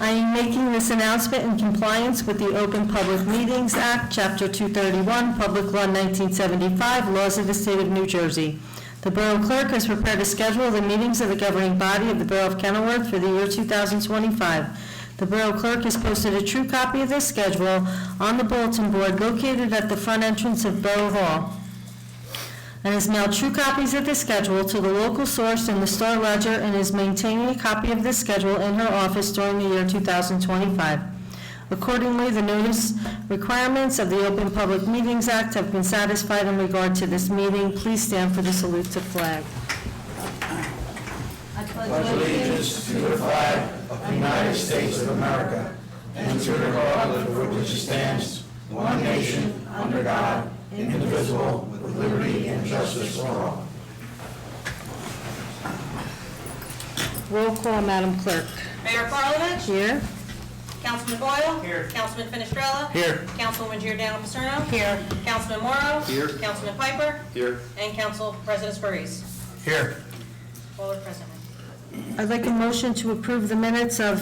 I am making this announcement in compliance with the Open Public Meetings Act, Chapter 231, Public Law 1975, Laws of the State of New Jersey. The Borough Clerk has prepared a schedule of the meetings of the governing body of the Borough of Kenilworth for the year 2025. The Borough Clerk has posted a true copy of this schedule on the bulletin board located at the front entrance of Borough Hall, and has mailed true copies of the schedule to the local source in the Star Ledger, and is maintaining a copy of this schedule in her office during the year 2025. Accordingly, the notice requirements of the Open Public Meetings Act have been satisfied in regard to this meeting. Please stand for the salute to flag. I pledge allegiance to the flag of the United States of America and to the republic for which it stands, one nation, under God, indivisible, with liberty and justice for all. Roll call, Madam Clerk. Mayor Karlovic. Here. Councilman Boyle. Here. Councilman Finestrella. Here. Councilwoman Giordano Paserno. Here. Councilman Morrow. Here. Councilman Piper. Here. And Council President Sperries. Here. All are present. I'd like a motion to approve the minutes of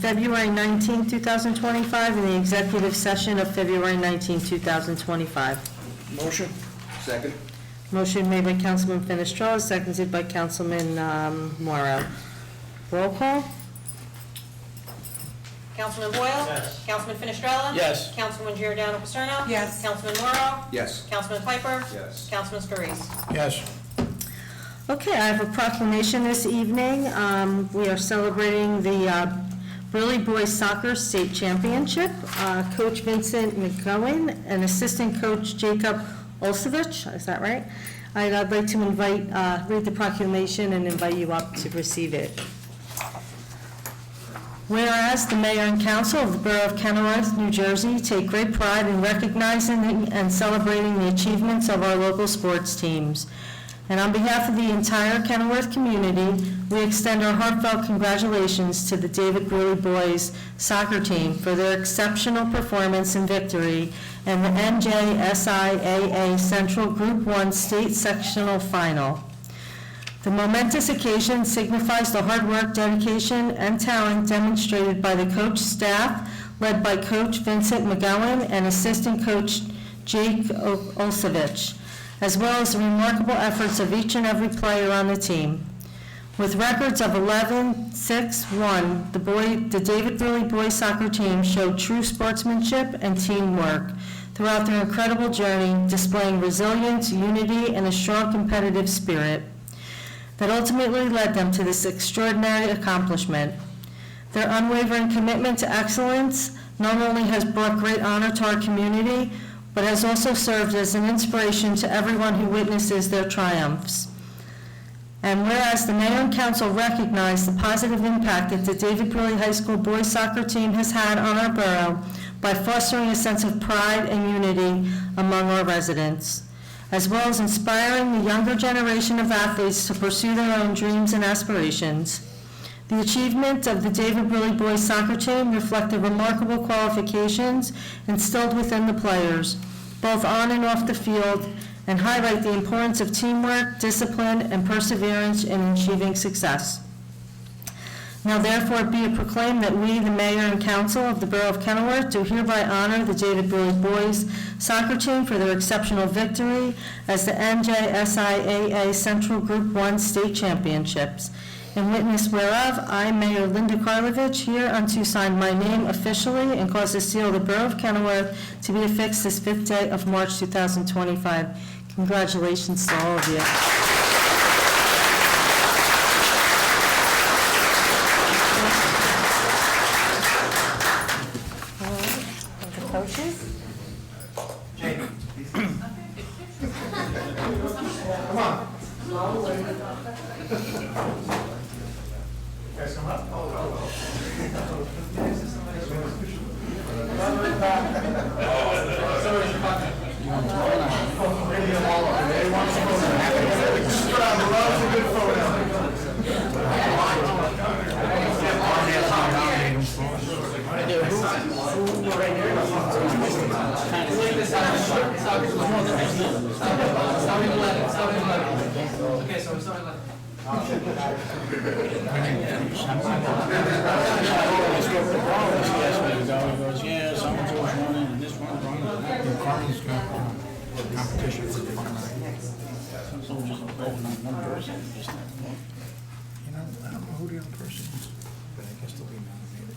February 19, 2025, and the executive session of February 19, 2025. Motion. Second. Motion made by Councilman Finestrella, seconded by Councilman Morrow. Roll call? Councilman Boyle. Yes. Councilman Finestrella. Yes. Councilwoman Giordano Paserno. Yes. Councilman Morrow. Yes. Councilman Piper. Yes. Councilman Sperries. Yes. Okay, I have a proclamation this evening. We are celebrating the Burley Boys Soccer State Championship. Coach Vincent McGowan and assistant coach Jacob Olsevich, is that right? I'd like to read the proclamation and invite you up to receive it. Whereas the Mayor and Council of the Borough of Kenilworth, New Jersey, take great pride in recognizing and celebrating the achievements of our local sports teams. And on behalf of the entire Kenilworth community, we extend our heartfelt congratulations to the David Burley Boys soccer team for their exceptional performance and victory in the NJSIAA Central Group 1 State Sectional Final. The momentous occasion signifies the hard work, dedication, and talent demonstrated by the coach staff, led by Coach Vincent McGowan and assistant coach Jake Olsevich, as well as the remarkable efforts of each and every player on the team. With records of 11-6-1, the David Burley Boys soccer team showed true sportsmanship and teamwork throughout their incredible journey, displaying resilience, unity, and a strong competitive spirit that ultimately led them to this extraordinary accomplishment. Their unwavering commitment to excellence not only has brought great honor to our community, but has also served as an inspiration to everyone who witnesses their triumphs. And whereas the Mayor and Council recognize the positive impact that the David Burley High School boys soccer team has had on our borough by fostering a sense of pride and unity among our residents, as well as inspiring the younger generation of athletes to pursue their own dreams and aspirations. The achievement of the David Burley Boys soccer team reflect the remarkable qualifications instilled within the players, both on and off the field, and highlight the importance of teamwork, discipline, and perseverance in achieving success. Now therefore be it proclaimed that we, the Mayor and Council of the Borough of Kenilworth, do hereby honor the David Burley Boys soccer team for their exceptional victory as the NJSIAA Central Group 1 State Championships. In witness whereof, I, Mayor Linda Karlovic, hereunto sign my name officially and cause the seal of the Borough of Kenilworth to be affixed this 5th day of March 2025. Congratulations to all of you. The coaches? Come on. Guys, come up. Okay, so we're starting Carmen's got competition for the fun night. You know, I don't know who the other person is, but I guess they'll be nominated.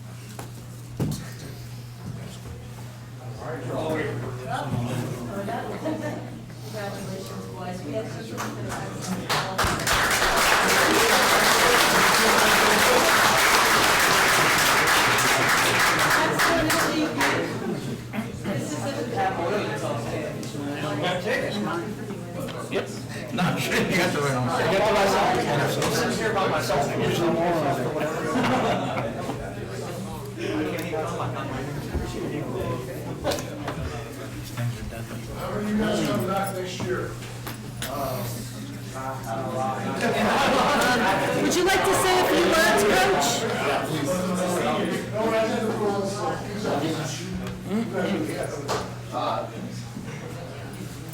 Yep. No, sure, you got the right one. I got the myself. I'm here by myself. Usually more. How are you guys coming back next year? Would you like to say a few words, Coach?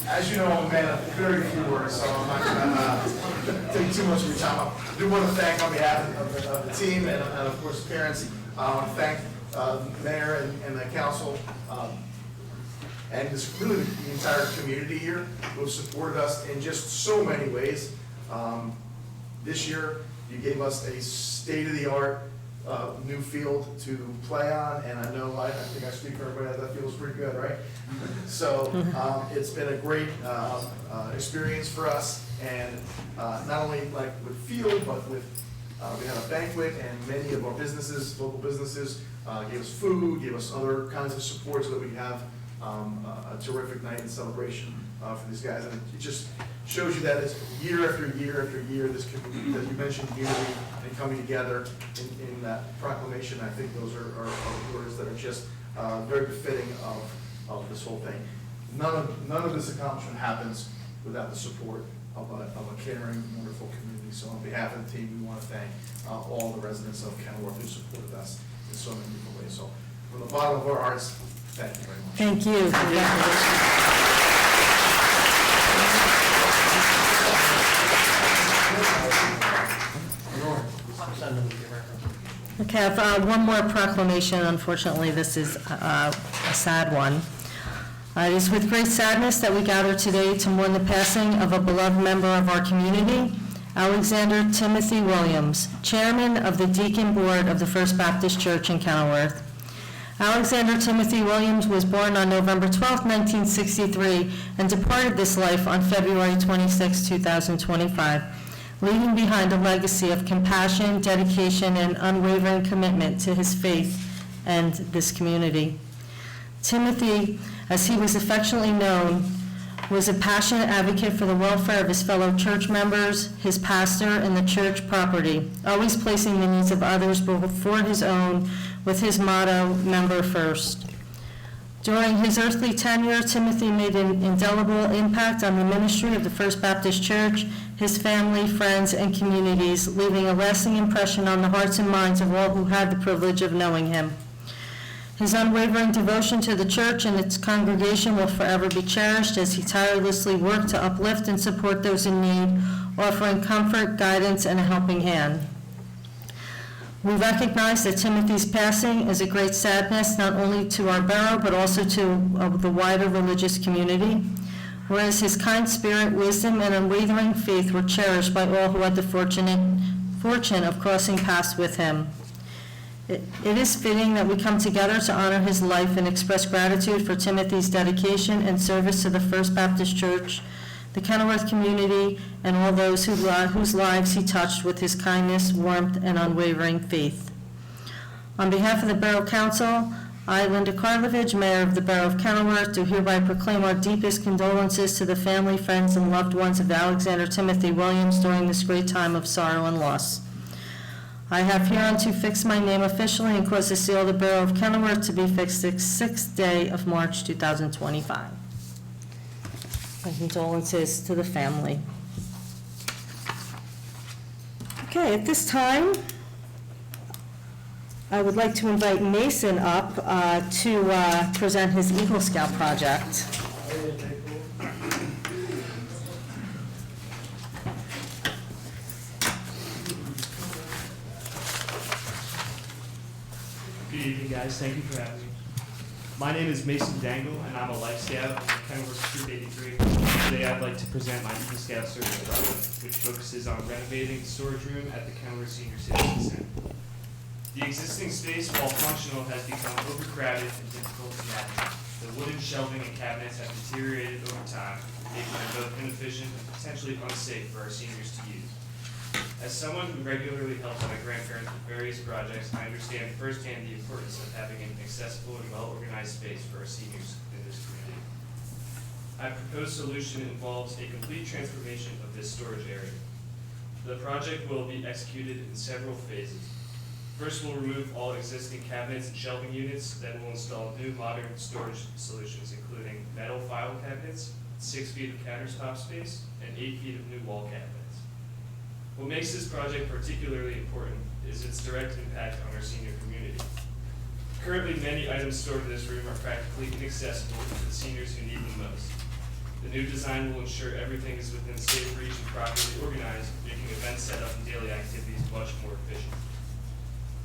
As you know, I'm a man of very few words, so I'm not gonna take too much of your time. I do want to thank on behalf of the team and of course parents. I want to thank the mayor and the council and this really the entire community here who have supported us in just so many ways. This year, you gave us a state-of-the-art new field to play on, and I know, I think I speak for everybody, that feels pretty good, right? So it's been a great experience for us, and not only like with field, but with, we had a banquet, and many of our businesses, local businesses, gave us food, gave us other kinds of support so that we could have a terrific night and celebration for these guys. And it just shows you that it's year after year after year, this community, that you mentioned unity and coming together in that proclamation. I think those are words that are just very befitting of this whole thing. None of this accomplishment happens without the support of a caring, wonderful community. So on behalf of the team, we want to thank all the residents of Kenilworth who supported us in so many different ways. So from the bottom of our hearts, thank you very much. Thank you. Congratulations. Okay, I have one more proclamation. Unfortunately, this is a sad one. It is with great sadness that we gather today to mourn the passing of a beloved member of our community, Alexander Timothy Williams, Chairman of the Deacon Board of the First Baptist Church in Kenilworth. Alexander Timothy Williams was born on November 12, 1963, and departed this life on February 26, 2025, leaving behind a legacy of compassion, dedication, and unwavering commitment to his faith and this community. Timothy, as he was affectionately known, was a passionate advocate for the welfare of his fellow church members, his pastor, and the church property, always placing the needs of others before his own, with his motto, member first. During his earthly tenure, Timothy made an indelible impact on the ministry of the First Baptist Church, his family, friends, and communities, leaving a lasting impression on the hearts and minds of all who had the privilege of knowing him. His unwavering devotion to the church and its congregation will forever be cherished as he tirelessly worked to uplift and support those in need, offering comfort, guidance, and a helping hand. We recognize that Timothy's passing is a great sadness not only to our borough but also to the wider religious community, whereas his kind spirit, wisdom, and unwavering faith were cherished by all who had the fortune of crossing paths with him. It is fitting that we come together to honor his life and express gratitude for Timothy's dedication and service to the First Baptist Church, the Kenilworth community, and all those whose lives he touched with his kindness, warmth, and unwavering faith. On behalf of the Borough Council, I, Linda Karlovich, Mayor of the Borough of Kenilworth, do hereby proclaim our deepest condolences to the family, friends, and loved ones of Alexander Timothy Williams during this great time of sorrow and loss. I have hereunto fixed my name officially and cause the seal of the Borough of Kenilworth to be fixed the 6th day of March 2025. My condolences to the family. Okay, at this time, I would like to invite Mason up to present his Eagle Scout project. Good evening, guys. Thank you for having me. My name is Mason Dangle, and I'm a Life Scout in Kenilworth Troop 83. Today I'd like to present my Eagle Scout service project, which focuses on renovating the storage room at the Kenilworth Senior Citizen Center. The existing space, while functional, has become overcrowded and difficult to navigate. The wooden shelving and cabinets have deteriorated over time, making them both inefficient and potentially unsafe for our seniors to use. As someone who regularly helps my grandparents with various projects, I understand firsthand the importance of having an accessible and well-organized space for our seniors in this community. Our proposed solution involves a complete transformation of this storage area. The project will be executed in several phases. First, we'll remove all existing cabinets and shelving units, then we'll install new modern storage solutions, including metal file cabinets, 6 feet of countertop space, and 8 feet of new wall cabinets. What makes this project particularly important is its direct impact on our senior community. Currently, many items stored in this room are practically inaccessible to the seniors who need them most. The new design will ensure everything is within safe reach and properly organized, making event setup and daily activities much more efficient.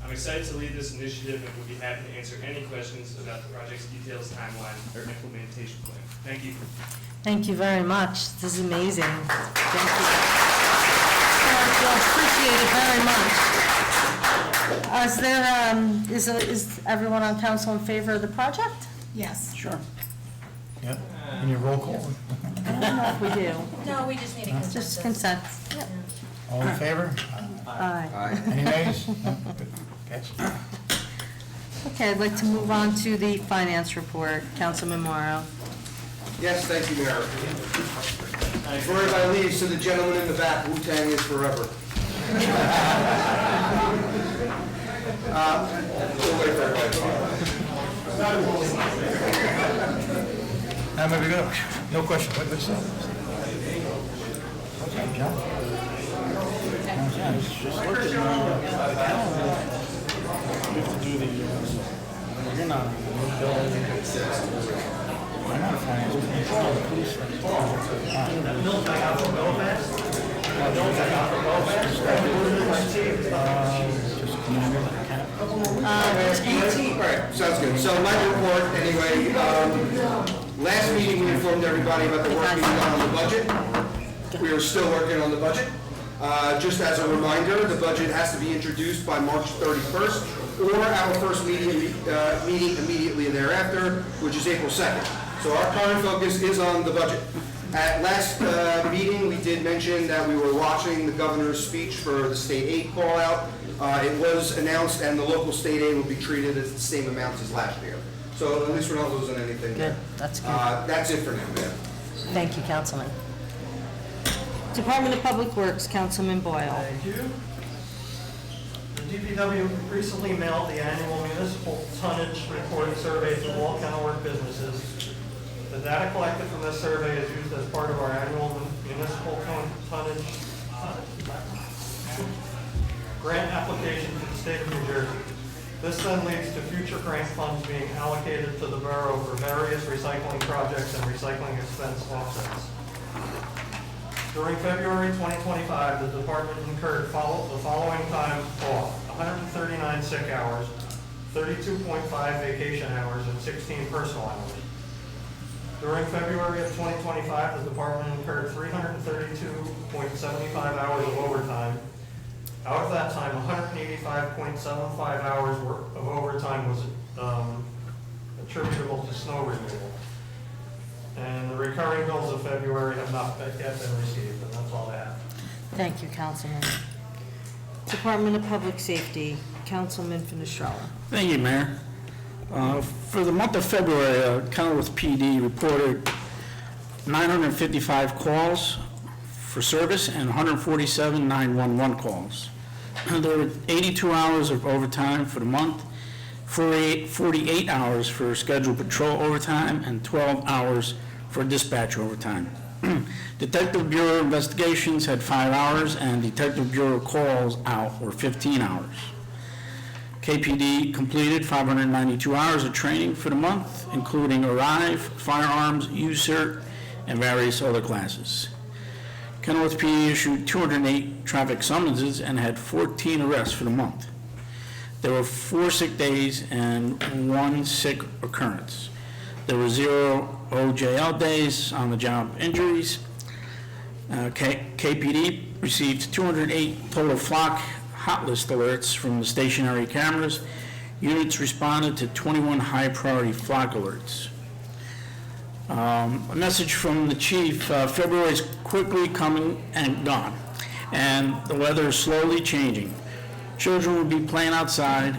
I'm excited to lead this initiative and will be happy to answer any questions about the project's details, timeline, or implementation plan. Thank you. Thank you very much. This is amazing. Thank you. Appreciate it very much. Is everyone on council in favor of the project? Yes. Sure. Yeah, and your roll call. I don't know if we do. No, we just need a consensus. Just consent. Yep. All in favor? Aye. Any nays? No? Good. Catch. Okay, I'd like to move on to the finance report. Councilman Morrow. Yes, thank you, Mayor. Before everybody leaves, to the gentleman in the back, Wu-Tang is forever. We'll wait for everybody. Now, maybe go. No question. What's that? Okay, John. Just look at the calendar. You have to do the, you're not. I'm not a finance control, please. All right, sounds good. So my report, anyway, last meeting we informed everybody about the work being done on the budget. We are still working on the budget. Just as a reminder, the budget has to be introduced by March 31st or our first meeting immediately thereafter, which is April 2nd. So our current focus is on the budget. At last meeting, we did mention that we were watching the governor's speech for the state aid call out. It was announced and the local state aid will be treated as the same amounts as last year. So at least we're not losing anything Good, there. that's good. That's it for now, Mayor. Thank you, Councilman. Department of Public Works, Councilman Boyle. Thank you. The DPW recently mailed the annual municipal tonnage report survey to all Kenilworth businesses. The data collected from this survey is used as part of our annual municipal tonnage grant application to the state of New Jersey. This then leads to future grant funds being allocated to the borough for various recycling projects and recycling expense offsets. During February 2025, the department incurred the following time off: 139 sick hours, 32.5 vacation hours, and 16 personal hours. During February of 2025, the department incurred 332.75 hours of overtime. Out of that time, 185.75 hours of overtime was attributable to snow removal. And the recurring bills of February have not yet been received, and that's all I have. Thank you, Councilman. Department of Public Safety, Councilman Finestrella. Thank you, Mayor. For the month of February, Kenilworth PD reported 955 calls for service and 147 911 calls. There were 82 hours of overtime for the month, 48 hours for scheduled patrol overtime, and 12 hours for dispatch overtime. Detective Bureau investigations had 5 hours, and Detective Bureau calls out were 15 hours. KPD completed 592 hours of training for the month, including Arrive, Firearms, UCERT, and various other classes. Kenilworth PD issued 208 traffic summonses and had 14 arrests for the month. There were 4 sick days and 1 sick occurrence. There were 0 OJL days on the job injuries. KPD received 208 total flock hot list alerts from the stationary cameras. Units responded to 21 high-priority flock alerts. A message from the chief, February is quickly coming and gone, and the weather is slowly changing. Children will be playing outside.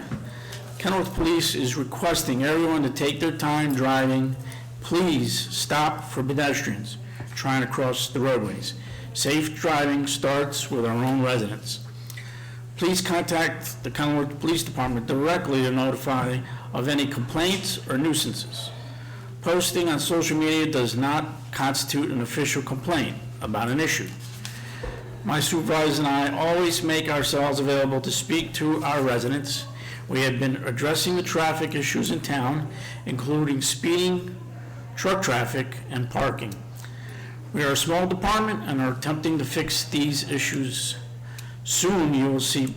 Kenilworth Police is requesting everyone to take their time driving. Please stop for pedestrians trying to cross the roadways. Safe driving starts with our own residents. Please contact the Kenilworth Police Department directly to notify of any complaints or nuisances. Posting on social media does not constitute an official complaint about an issue. My supervisor and I always make ourselves available to speak to our residents. We have been addressing the traffic issues in town, including speeding, truck traffic, and parking. We are a small department and are attempting to fix these issues. Soon you will see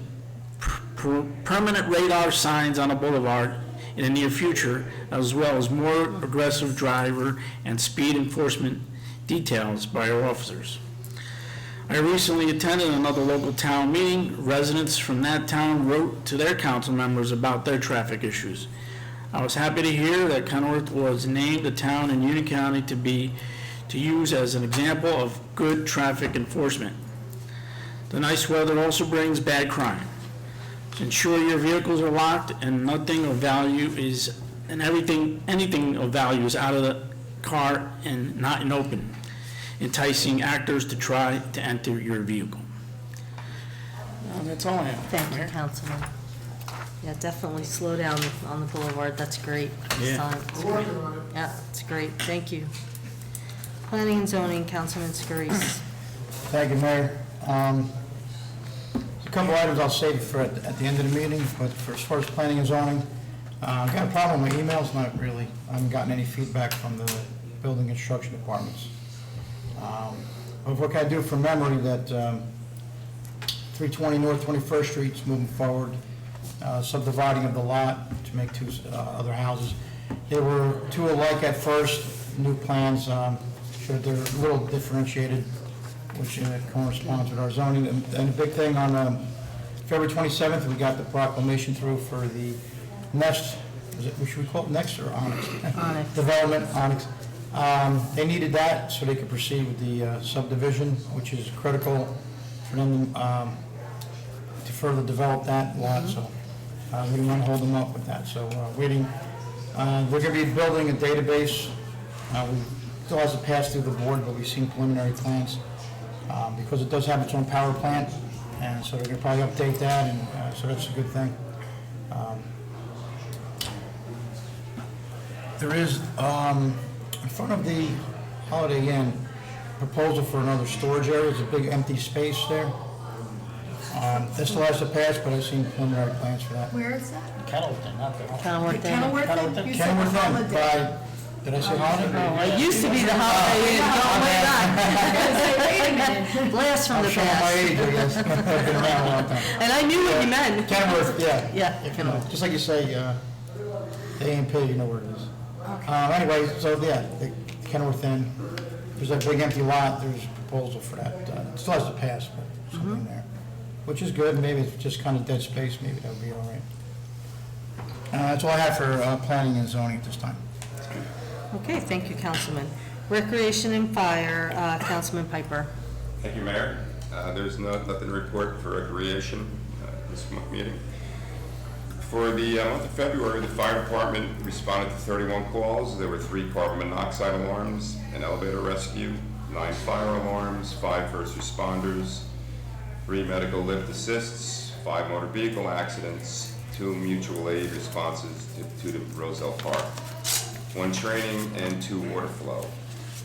permanent radar signs on the boulevard in the near future, as well as more aggressive driver and speed enforcement details by our officers. I recently attended another local town meeting. Residents from that town wrote to their council members about their traffic issues. I was happy to hear that Kenilworth was named a town in Union County to use as an example of good traffic enforcement. The nice weather also brings bad crime. Ensure your vehicles are locked and anything of value is out of the car and not in open, enticing actors to try to enter your vehicle. That's all I have. Thank you, Councilman. Yeah, definitely slow down on the boulevard, that's great. Yeah. Signs. Yeah, it's great, thank you. Planning and zoning, Councilman Scarice. Thank you, Mayor. A couple items I'll save for at the end of the meeting, but for as far as planning and zoning, I've got a problem with my emails, not really. I haven't gotten any feedback from the building construction departments. But what can I do from memory that 320 North 21st Street's moving forward, subdividing of the lot to make 2 other houses. They were 2 alike at first, new plans showed they're a little differentiated, which corresponds with our zoning. And the big thing on February 27th, we got the proclamation through for the Next, should we call it Next or Onyx? Onyx. Development, Onyx. They needed that so they could proceed with the subdivision, which is critical for them to further develop that lot, so we didn't want to hold them up with that. So waiting, we're going to be building a database. We still has to pass through the board, but we've seen preliminary plans because it does have its own power plant, and so they're going to probably update that, and so that's a good thing. There is, in front of the Holiday Inn, proposal for another storage area. There's a big empty space there. This still has to pass, but I've seen preliminary plans for that. Where is that? Kenilworth, not the Kenilworth Inn. Kenilworth? You said Kenilworth Inn, Holiday. by, did I say Holiday? Oh, it used to be the Holiday Inn, don't way back. Wait a minute. Blast from I'm the showing my past. age, I guess. I've been around a long time. And I knew what you meant. Kenilworth, yeah. Yeah, Kenilworth. Just like you say, the A&P, you know where it is. Anyway, so yeah, the Kenilworth Inn, there's that big empty lot, there's a proposal for that. It still has to pass, but something there, which is good. Maybe it's just kind of dead space, maybe that would be all right. That's all I have for planning and zoning at this time. Okay, thank you, Councilman. Recreation and Fire, Councilman Piper. Thank you, Mayor. There's nothing to report for recreation this meeting. For the month of February, the fire department responded to 31 calls. There were 3 carbon monoxide alarms, an elevator rescue, 9 fire alarms, 5 first responders, 3 medical lift assists, 5 motor vehicle accidents, 2 mutual aid responses to the Roselle Park, 1 training, and 2 water flow.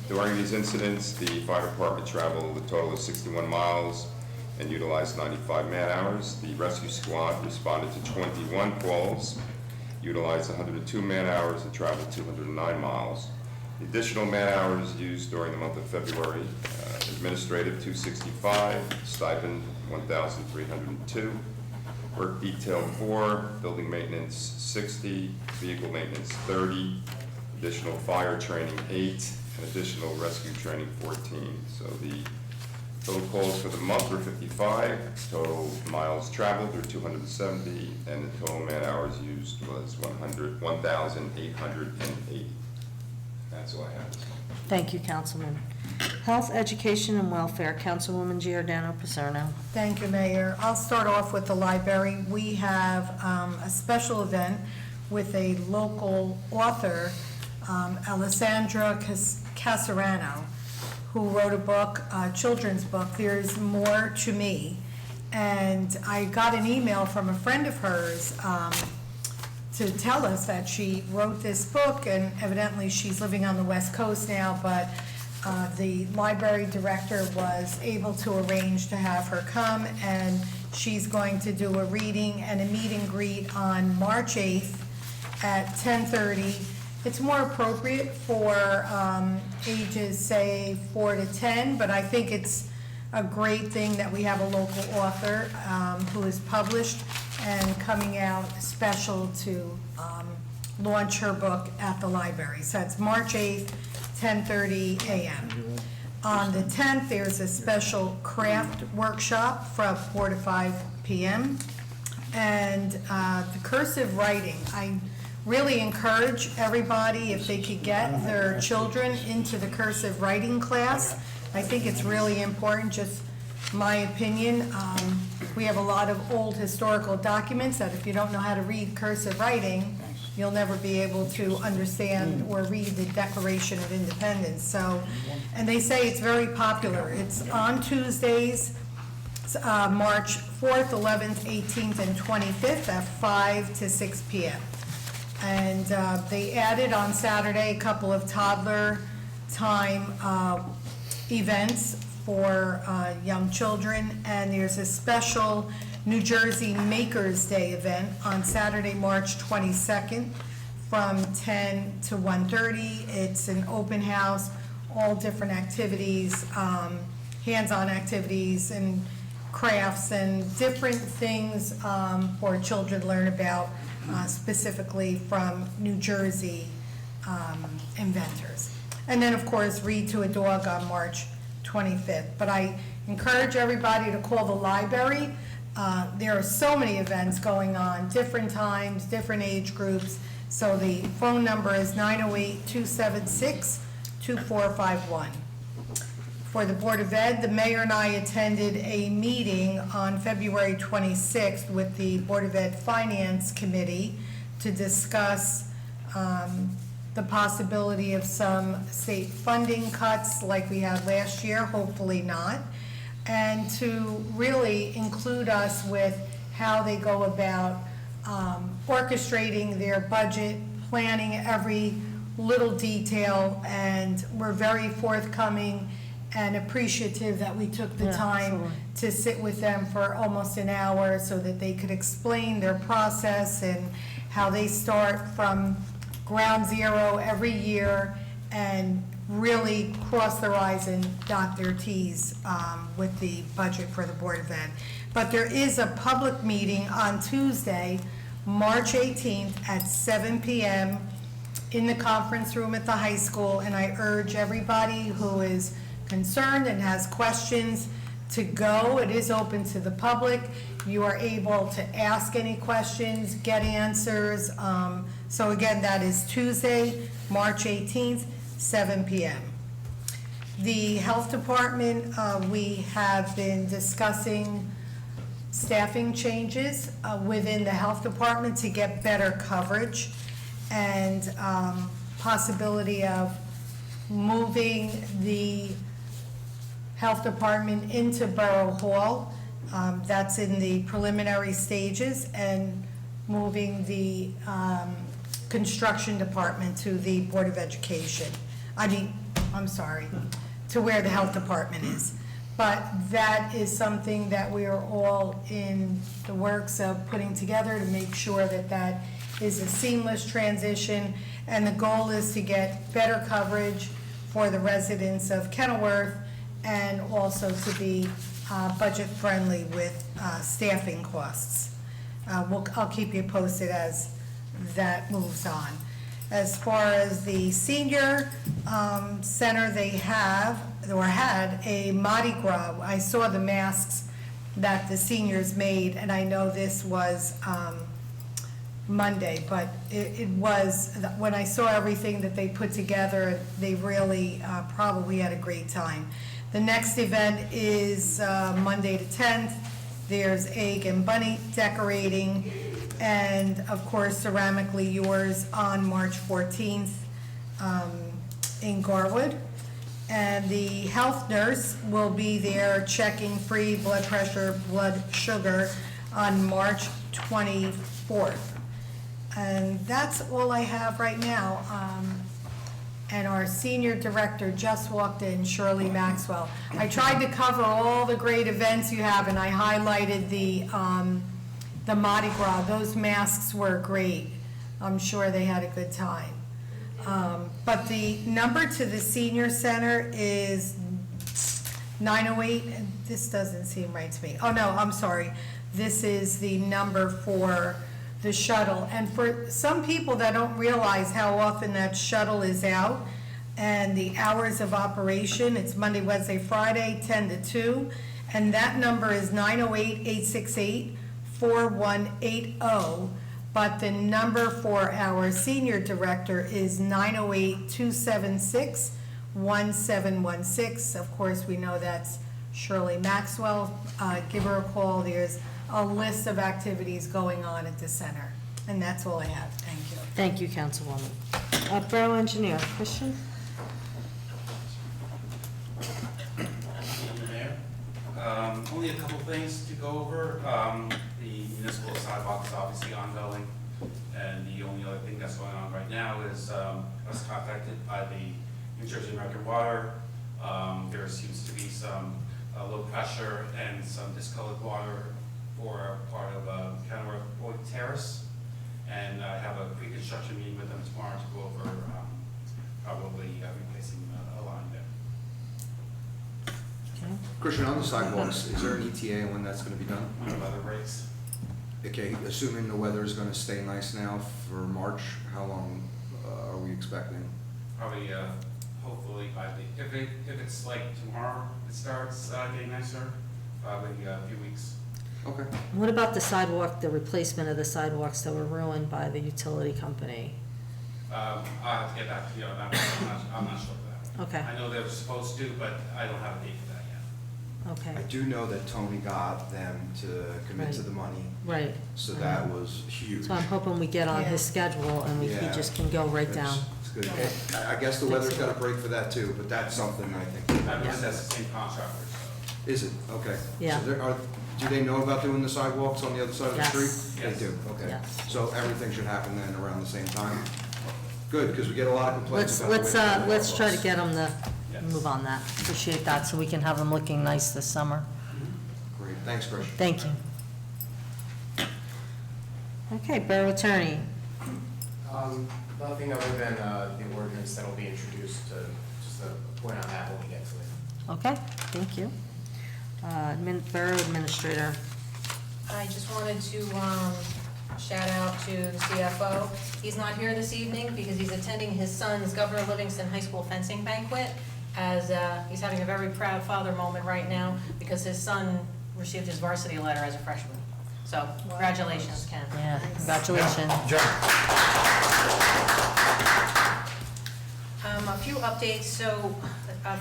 During these incidents, the fire department traveled a total of 61 miles and utilized 95 man-hours. The rescue squad responded to 21 calls, utilized 102 man-hours, and traveled 209 miles. The additional man-hours used during the month of February, administrative 265, stipend 1,302, Work detail 4, building maintenance 60, vehicle maintenance 30, additional fire training 8, and additional rescue training 14. So the total calls for the month were 55, total miles traveled were 270, and the total man hours used was 1,880. That's all I have this month. Thank you, Councilman. Health, Education, and Welfare, Councilwoman Giordano Piserno. Thank you, Mayor. I'll start off with the library. We have a special event with a local author, Alessandra Casarano, who wrote a book, a children's book, There's More to Me. And I got an email from a friend of hers to tell us that she wrote this book, and evidently she's living on the West Coast now, but the library director was able to arrange to have her come, and she's going to do a reading and a meet and greet on March 8th at 10:30. It's more appropriate for ages, say, 4 to 10, but I think it's a great thing that we have a local author who is published and coming out special to launch her book at the library. So it's March 8th, 10:30 a.m. On the 10th, there's a special craft workshop from 4 to 5 p.m. And the cursive writing, I really encourage everybody, if they could get their children into the cursive writing class. I think it's really important, just my opinion. We have a lot of old historical documents that if you don't know how to read cursive writing, you'll never be able to understand or read the Declaration of Independence. So, and they say it's very popular. It's on Tuesdays, March 4th, 11th, 18th, and 25th at 5 to 6 p.m. And they added on Saturday a couple of toddler time events for young children, and there's a special New Jersey Makers Day event on Saturday, March 22nd from 10 to 1:30. It's an open house, all different activities, hands-on activities and crafts and different things for children to learn about, specifically from New Jersey inventors. And then, of course, Read to a Dog on March 25th. But I encourage everybody to call the library. There are so many events going on, different times, different age groups. So the phone number is 908-276-2451. For the Board of Ed, the mayor and I attended a meeting on February 26th with the Board of Ed Finance Committee to discuss the possibility of some state funding cuts like we had last year, hopefully not, and to really include us with how they go about orchestrating their budget, planning every little detail, and we're very forthcoming and appreciative that we took the time to sit with them for almost an hour so that they could explain their process and how they start from ground zero every year and really cross their I's and dot their T's with the budget for the Board of Ed. But there is a public meeting on Tuesday, March 18th at 7 p.m. in the conference room at the high school, and I urge everybody who is concerned and has questions to go. It is open to the public. You are able to ask any questions, get answers. So again, that is Tuesday, March 18th, 7 p.m. The Health Department, we have been discussing staffing changes within the Health Department to get better coverage, and possibility of moving the Health Department into Borough Hall. That's in the preliminary stages, and moving the construction department to the Board of Education. To where the Health Department is. But that is something that we are all in the works of putting together to make sure that that is a seamless transition. And the goal is to get better coverage for the residents of Kenilworth, and also to be budget friendly with staffing costs. I'll keep you posted as that moves on. As far as the senior center, they have, or had, a Mardi Gras. I saw the masks that the seniors made, and I know this was Monday, but it was, when I saw everything that they put together, they really probably had a great time. The next event is Monday the 10th. There's egg and bunny decorating, and of course, Ceramically Yours on March 14th in Garwood. And the health nurse will be there checking free blood pressure, blood sugar on March 24th. And that's all I have right now. And our senior director just walked in, Shirley Maxwell. I tried to cover all the great events you have, and I highlighted the Mardi Gras. Those masks were great. I'm sure they had a good time. But the number to the senior center is 908, and this doesn't seem right to me. Oh, no, I'm sorry. This is the number for the shuttle. And for some people that don't realize how often that shuttle is out and the hours of operation, it's Monday, Wednesday, Friday, 10 to 2. And that number is 908-868-4180. But the number for our senior director is 908-276-1716. Of course, we know that's Shirley Maxwell. Give her a call. There's a list of activities going on at the center. And that's all I have. Thank you. Thank you, Councilwoman. Borough Engineer, Christian? Thank you, Mayor. Only a couple things to go over. The municipal sidewalk is obviously ongoing, and the only other thing that's going on right now is I was contacted by the New Jersey American Water. There seems to be some low pressure and some discolored water for part of Kenworth Point Terrace, and I have a pre-construction meeting with them tomorrow to go over probably replacing a line there. Christian, on the sidewalks, is there an ETA on when that's gonna be done? Weather breaks. Okay, assuming the weather is gonna stay nice now for March, how long are we expecting? Probably, hopefully by the, if it's like tomorrow, it starts getting nicer, probably a few weeks. Okay. What about the sidewalk, the replacement of the sidewalks that were ruined by the utility company? I'll have to get back to you on that one. I'm not sure of that. Okay, I know they were supposed to, but I don't have a date for that yet. I okay, do know that Tony got them to commit to the money, right. so that was huge. So I'm hoping we get on his schedule and he Yeah. just can go right down. It's good. I guess the weather's got a break for that too, but that's something I think. I believe that's the same contractor, so. Is it? Okay. Yeah. So do they know about doing the sidewalks on the other side of the Yes. street? Yes. They do, okay. Yes. So everything should happen then around the same time? Good, because we get a lot of complaints about the way Let's the try to sidewalks. get them to Yes. move on that. Appreciate that, so we can have them looking nice this summer. Great, thanks, Chris. Thank you. Okay, Borough Attorney. Nothing other than the ordinance that'll be introduced, just a point on that when we get to it. Okay, thank you. Borough Administrator. I just wanted to shout out to the CFO. He's not here this evening because he's attending his son's Governor Livingston High School fencing banquet, as he's having a very proud father moment right now because his son received his varsity letter as a freshman. So congratulations, Ken. Yeah, congratulations. A few updates. So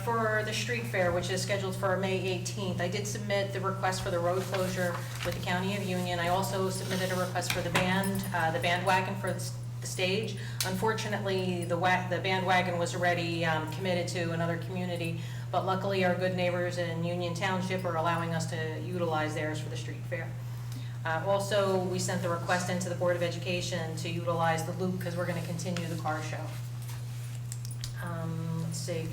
for the street fair, which is scheduled for May 18th, I did submit the request for the road closure with the County of Union. I also submitted a request for the bandwagon for the stage. Unfortunately, the bandwagon was already committed to another community, but luckily our good neighbors in Union Township are allowing us to utilize theirs for the street fair. Also, we sent the request into the Board of Education to utilize the loop because we're going to continue the car show. Let's see.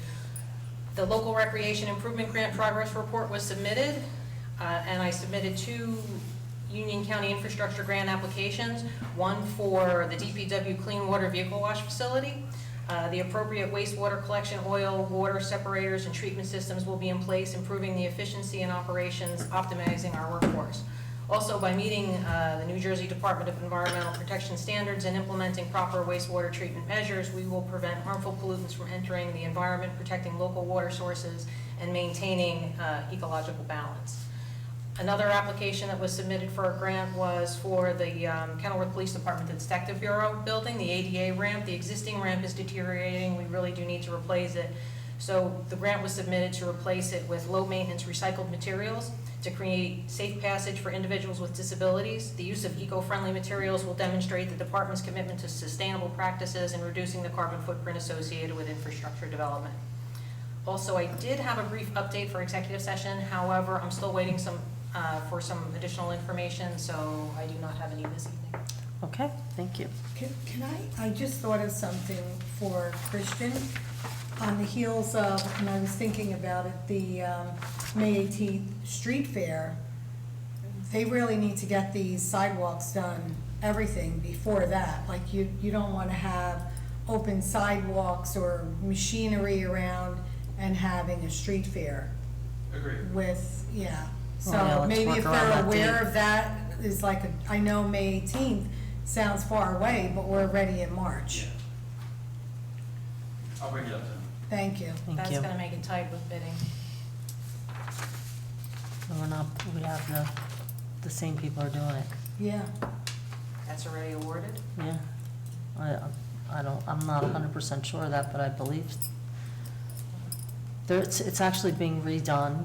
The local recreation improvement grant progress report was submitted, and I submitted 2 Union County infrastructure grant applications, one for the DPW clean water vehicle wash facility. The appropriate wastewater collection, oil, water separators, and treatment systems will be in place, improving the efficiency and operations, optimizing our workforce. Also, by meeting the New Jersey Department of Environmental Protection standards and implementing proper wastewater treatment measures, we will prevent harmful pollutants from entering the environment, protecting local water sources, and maintaining ecological balance. Another application that was submitted for a grant was for the Kenilworth Police Department Detective Bureau building, the ADA ramp. The existing ramp is deteriorating. We really do need to replace it. So the grant was submitted to replace it with low-maintenance recycled materials to create safe passage for individuals with disabilities. The use of eco-friendly materials will demonstrate the department's commitment to sustainable practices and reducing the carbon footprint associated with infrastructure development. Also, I did have a brief update for executive session. However, I'm still waiting for some additional information, so I do not have any this evening. Okay, thank you. Can I just thought of something for Christian. On the heels of, and I was thinking about it, the May 18th street fair, they really need to get these sidewalks done, everything before that. Like you don't want to have open sidewalks or machinery around and having a street fair Agreed. with, yeah. Well, yeah, So let's maybe work if around they're that aware date. of that, is like, I know May 18th sounds far away, but we're already in March. I'll bring it up to him. Thank you. Thank That's you. gonna make it tight with bidding. We have the same people are doing it, Yeah. That's already awarded. yeah. I'm not 100% sure of that, but I believe it's actually being redone.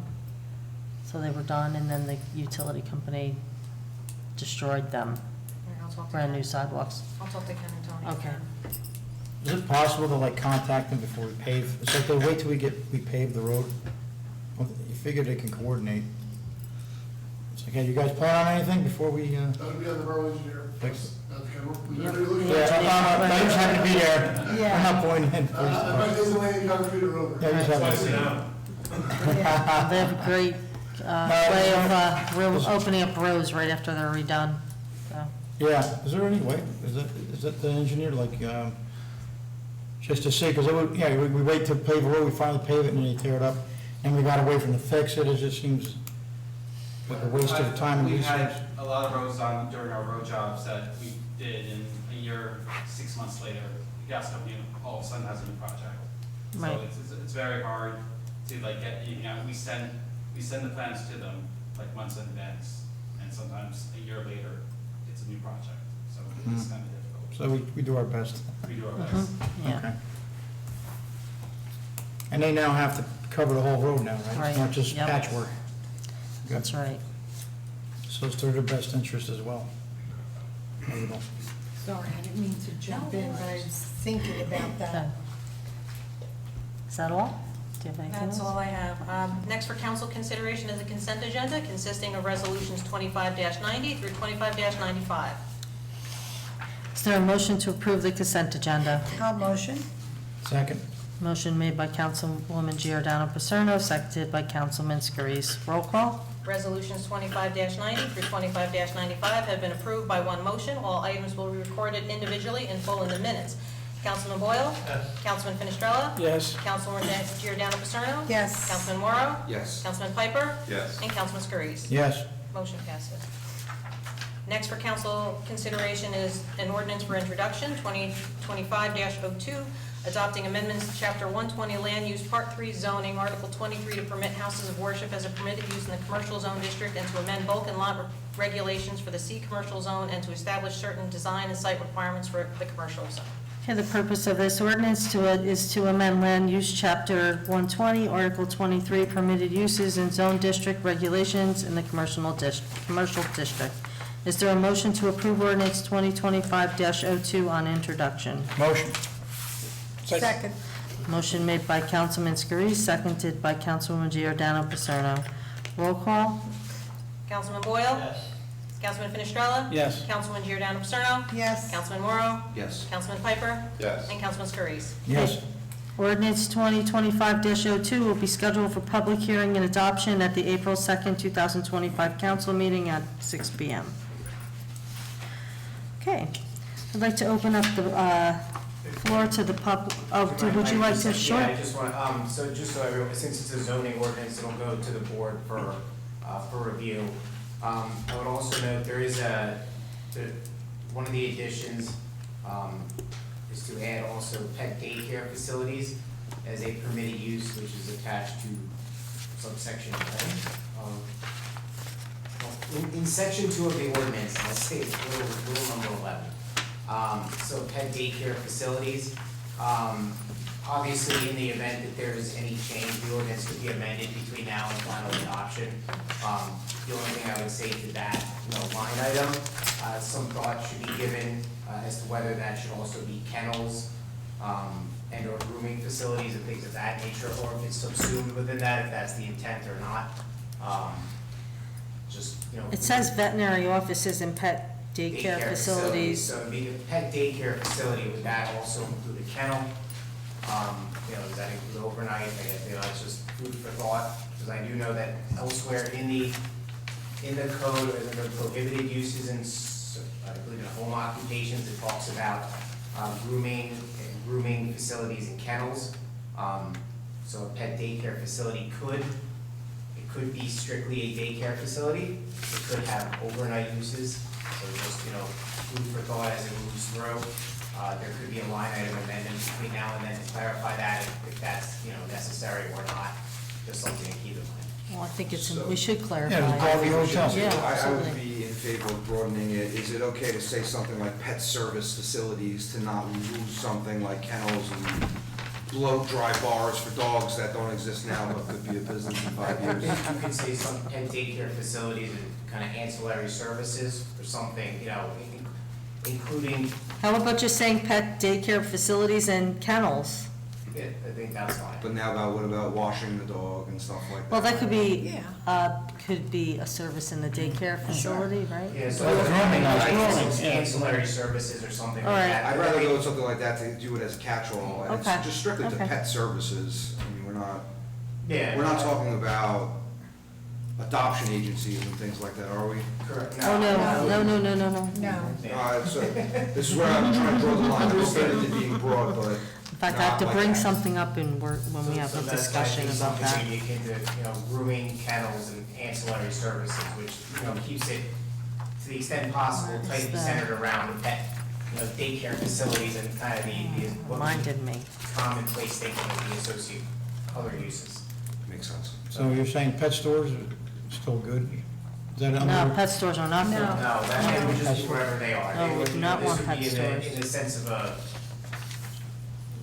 So they were done and then the utility company destroyed them, I'll talk to brand new Ken. sidewalks. I'll talk to Ken and Tony. Okay. Is it possible to like contact them before we pave? It's like they wait till we pave the road? Well, you figure they can coordinate. It's like, hey, you guys plan on anything before we, That would be on the borough engineer. Fix That's kind of- Yep. I just happen to be there. Yeah. I'm not pointing in. If there's a way you gotta feed it over. Yeah, you just happen to be there. Yeah. They have a great way of opening up roads right after they're redone, so. Yeah, is there any way, is that the engineer, like, just to see, because we wait to pave a road, we finally pave it, and then they tear it up, and we gotta wait for them to fix it, it just seems like a waste of time and We've resource. had a lot of roads on during our road jobs that we did, and a year, 6 months later, the gas company all of a sudden has a new project. Right. So it's very hard to like get, we send the plans to them like months in advance, and sometimes a year later, it's a new project, so it's kind of difficult. So we do our best. We do our best. Yeah, Okay. And they now have to cover the whole road now, right? It's Right, not just yep. patchwork. that's right. So it's to their best interest as well. There you go. Sorry, I didn't mean to jump in, but I was thinking about Okay. that. Is that all? Do you have anything else? That's all I have. Next for council consideration is a consent agenda consisting of resolutions 25-90 through 25-95. Is there a motion to approve the consent agenda? I'll motion. Second? Motion made by Councilwoman Giordano Paserno, seconded by Councilman Scarice. Roll call? Resolutions 25-90 through 25-95 have been approved by one motion. All items will be recorded individually in full in the minutes. Councilman Boyle? Yes. Councilman Finestrella? Yes. Councilwoman Giordano Paserno? Yes. Councilman Morrow? Yes. Councilman Piper? Yes. And Councilman Scarice. Yes. Motion passes. Next for council consideration is an ordinance for introduction, 2025-02, adopting amendments to Chapter 120 Land Use Part 3 zoning, Article 23 to permit houses of worship as a permitted use in the commercial zone district and to amend bulk and lot regulations for the C commercial zone and to establish certain design and site requirements for the commercial zone. Okay, the purpose of this ordinance is to amend Land Use Chapter 120, Article 23, permitted uses in zone district regulations in the commercial district. Is there a motion to approve ordinance 2025-02 on introduction? Motion? Second. Motion made by Councilman Scarice, seconded by Councilwoman Giordano Paserno. Roll call? Councilman Boyle? Yes. Councilman Finestrella? Yes. Councilwoman Giordano Paserno? Yes. Councilman Morrow? Yes. Councilman Piper? Yes. And Councilman Scarice. Yes. Ordinance 2025-02 will be scheduled for public hearing and adoption at the April 2nd, 2025 council meeting at 6 p.m. Okay, I'd like to open up the floor to the public. Oh, would you like to? Sure. Yeah, I just want, so just so everyone, since it's a zoning ordinance, it'll go to the board for review. I would also note there is one of the additions is to add also pet daycare facilities as a permitted use, which is attached to subsection 10. In section 2 of the ordinance, I'll say it's rule number 11. So pet daycare facilities, obviously in the event that there is any change, the ordinance could be amended between now and final adoption. The only thing I would say to that, line item, some thought should be given as to whether that should also be kennels, and or grooming facilities and things of that nature, or if it's subsumed within that, if that's the intent or not. It says veterinary offices and pet daycare facilities. So the pet daycare facility, would that also include a kennel? Does that include overnight? I guess, it's just food for thought, because I do know that elsewhere in the code, or the prohibited uses in, I believe in home occupations, it talks about grooming facilities and kennels. So a pet daycare facility could be strictly a daycare facility. It could have overnight uses, so just, food for thought as it moves through. There could be a line item amendment between now and then to clarify that if that's, necessary or not, just something to keep in mind. Well, I think we should clarify. I think we should Yeah, too. I would absolutely. be in favor of broadening it. Is it okay to say something like pet service facilities, to not remove something like kennels and blow-dry bars for dogs that don't exist now but could be a business in 5 years? You could say some pet daycare facilities and kind of ancillary services or something, including, How about just saying pet daycare facilities and kennels? I think that's fine. But now what about washing the dog and stuff like that? Well, that could be, Yeah. could be a service in the daycare facility, right? Yeah, so Well, grooming, it's yeah. ancillary services or something All like right. that. I'd rather go with something like that to do it as a catch-all, and Okay. it's just strictly to Okay. pet services. I mean, we're not Yeah. talking about adoption agencies and things like that, are we? Correct. Oh, no. No. Yeah. So this is where I'm trying to draw the line. I'm open to being broad, but In fact, I have to not bring like that. something up when we have So a that's, I discussion think, about that. something maybe akin to, grooming, kennels, and ancillary services, which, keeps it, to the extent possible, What is tightly that? centered around the pet, daycare facilities and kind of the what would be Reminded me. commonplace thinking of the associate other uses. Makes sense. So you're saying pet stores are still good? Is that No, under? pet stores are not good. No. No, that would just be wherever they are. No, They we would- do not want pet This would be stores. in the sense of a,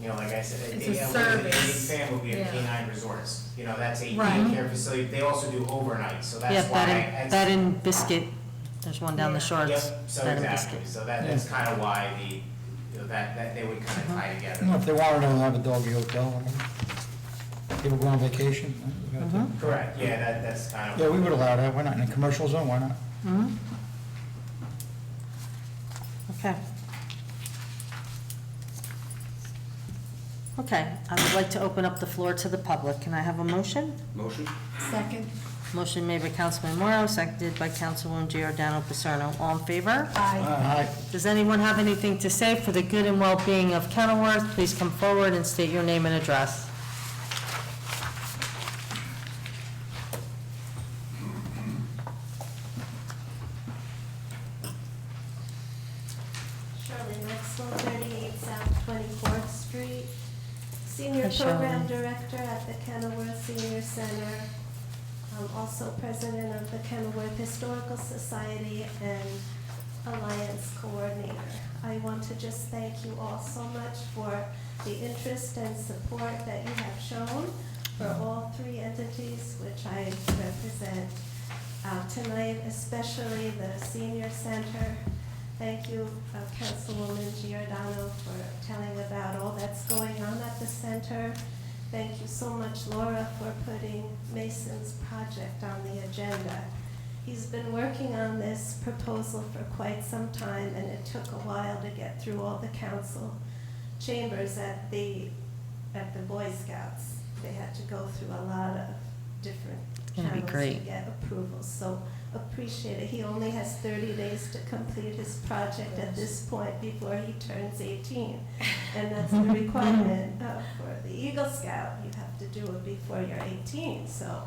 like I said, It's a an service. fan would be a Yeah. canine resorts. That's a Right. daycare facility. They also do overnight, so Yeah, that's why. that in Biscuit, there's one down the Yeah. shores. Yep, so Bed and exactly. Biscuit. So that's kind of why that they would kind of tie together. If they wanted to have a doggy hotel, I mean, people go on vacation. Correct, yeah, that's kind of. Yeah, we would allow that, why not, in a commercial zone, why not? Mhm. Okay. Okay, I would like to open up the floor to the public. Can I have a motion? Motion? Second. Motion made by Councilman Morrow, seconded by Councilwoman Giordano Paserno. All in favor? Aye. Aye. Does anyone have anything to say for the good and well-being of Kenilworth? Please come forward and state your name and address. Shirley Maxwell, 38 South 24th Street, Senior Hi, Shirley. Program Director at the Kenilworth Senior Center. I'm also President of the Kenilworth Historical Society and Alliance Coordinator. I want to just thank you all so much for the interest and support that you have shown for all three entities which I represent. Tonight, especially the Senior Center. Thank you, Councilwoman Giordano, for telling about all that's going on at the center. Thank you so much, Laura, for putting Mason's project on the agenda. He's been working on this proposal for quite some time, and it took a while to get through all the council chambers at the Boy Scouts. They had to go through a lot of different gonna be channels to great. get approval, so appreciate it. He only has 30 days to complete his project at this point before he turns 18. And that's the requirement for the Eagle Scout. You have to do it before you're 18, so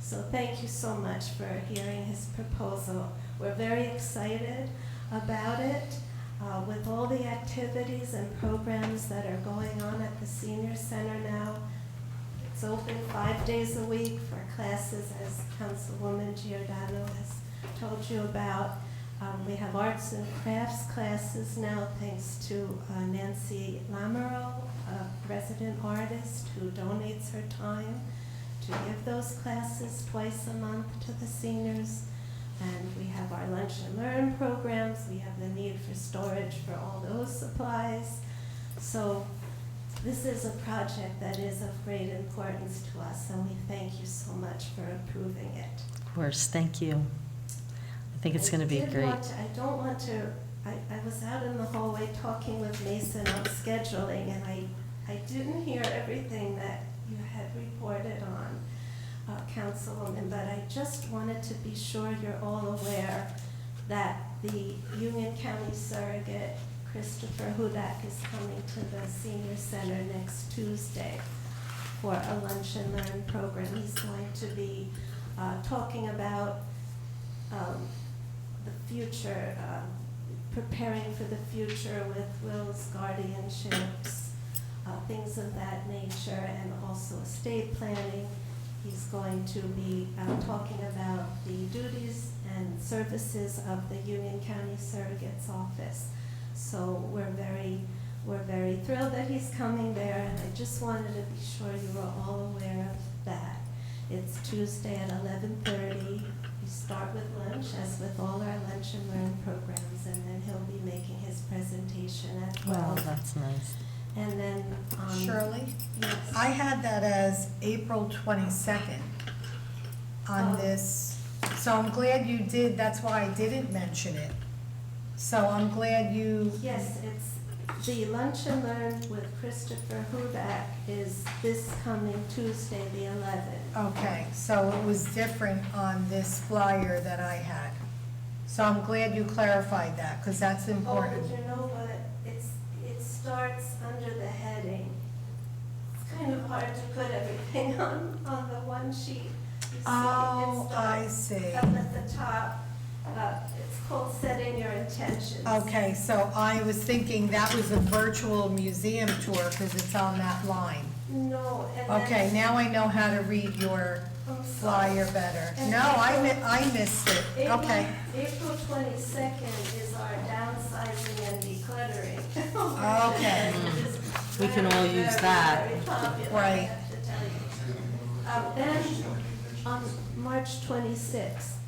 So thank you so much for hearing his proposal. We're very excited about it. With all the activities and programs that are going on at the senior center now, it's open 5 days a week for classes, as Councilwoman Giordano has told you about. We have arts and crafts classes now, thanks to Nancy Lamoureux, a resident artist who donates her time to give those classes twice a month to the seniors. And we have our lunch and learn programs. We have the need for storage for all those supplies. So this is a project that is of great importance to us, and we thank you so much for approving it. Of course, thank you. I think it's going to be great. I was out in the hallway talking with Mason on scheduling, and I didn't hear everything that you had reported on, Councilwoman, but I just wanted to be sure you're all aware that the Union County surrogate, Christopher Hudak, is coming to the senior center next Tuesday for a lunch and learn program. He's going to be talking about the future, preparing for the future with Will's guardianships, things of that nature, and also estate planning. He's going to be talking about the duties and services of the Union County Surrogate's Office. So we're very thrilled that he's coming there, and I just wanted to be sure you were all aware of that. It's Tuesday at 11:30. We start with lunch, as with all our lunch and learn programs, and then he'll be making his presentation at 12. Well, that's nice. And then, Shirley? yes. I had that as April 22nd on Oh. this, so I'm glad you did, that's why I didn't mention it. So I'm glad you, Yes, it's the lunch and learn with Christopher Hudak is this coming Tuesday, the 11th. okay, so it was different on this flyer that I had. So I'm glad you clarified that, because that's Oh, important. but you know what? It starts under the heading. It's kind of hard to put everything on the one sheet. You see, Oh, it I starts see. up at the top. It's called Setting Your Intentions. Okay, so I was thinking that was a virtual museum tour, because it's on that line. No, and then. Okay, now I know how to read your I'm sorry. flyer better. And No, I missed it. April- Okay. April 22nd is our downsizing and decluttering. Okay. Which is We can all very, use very, that. very popular, I Right. have to tell you. Then, on March 26th,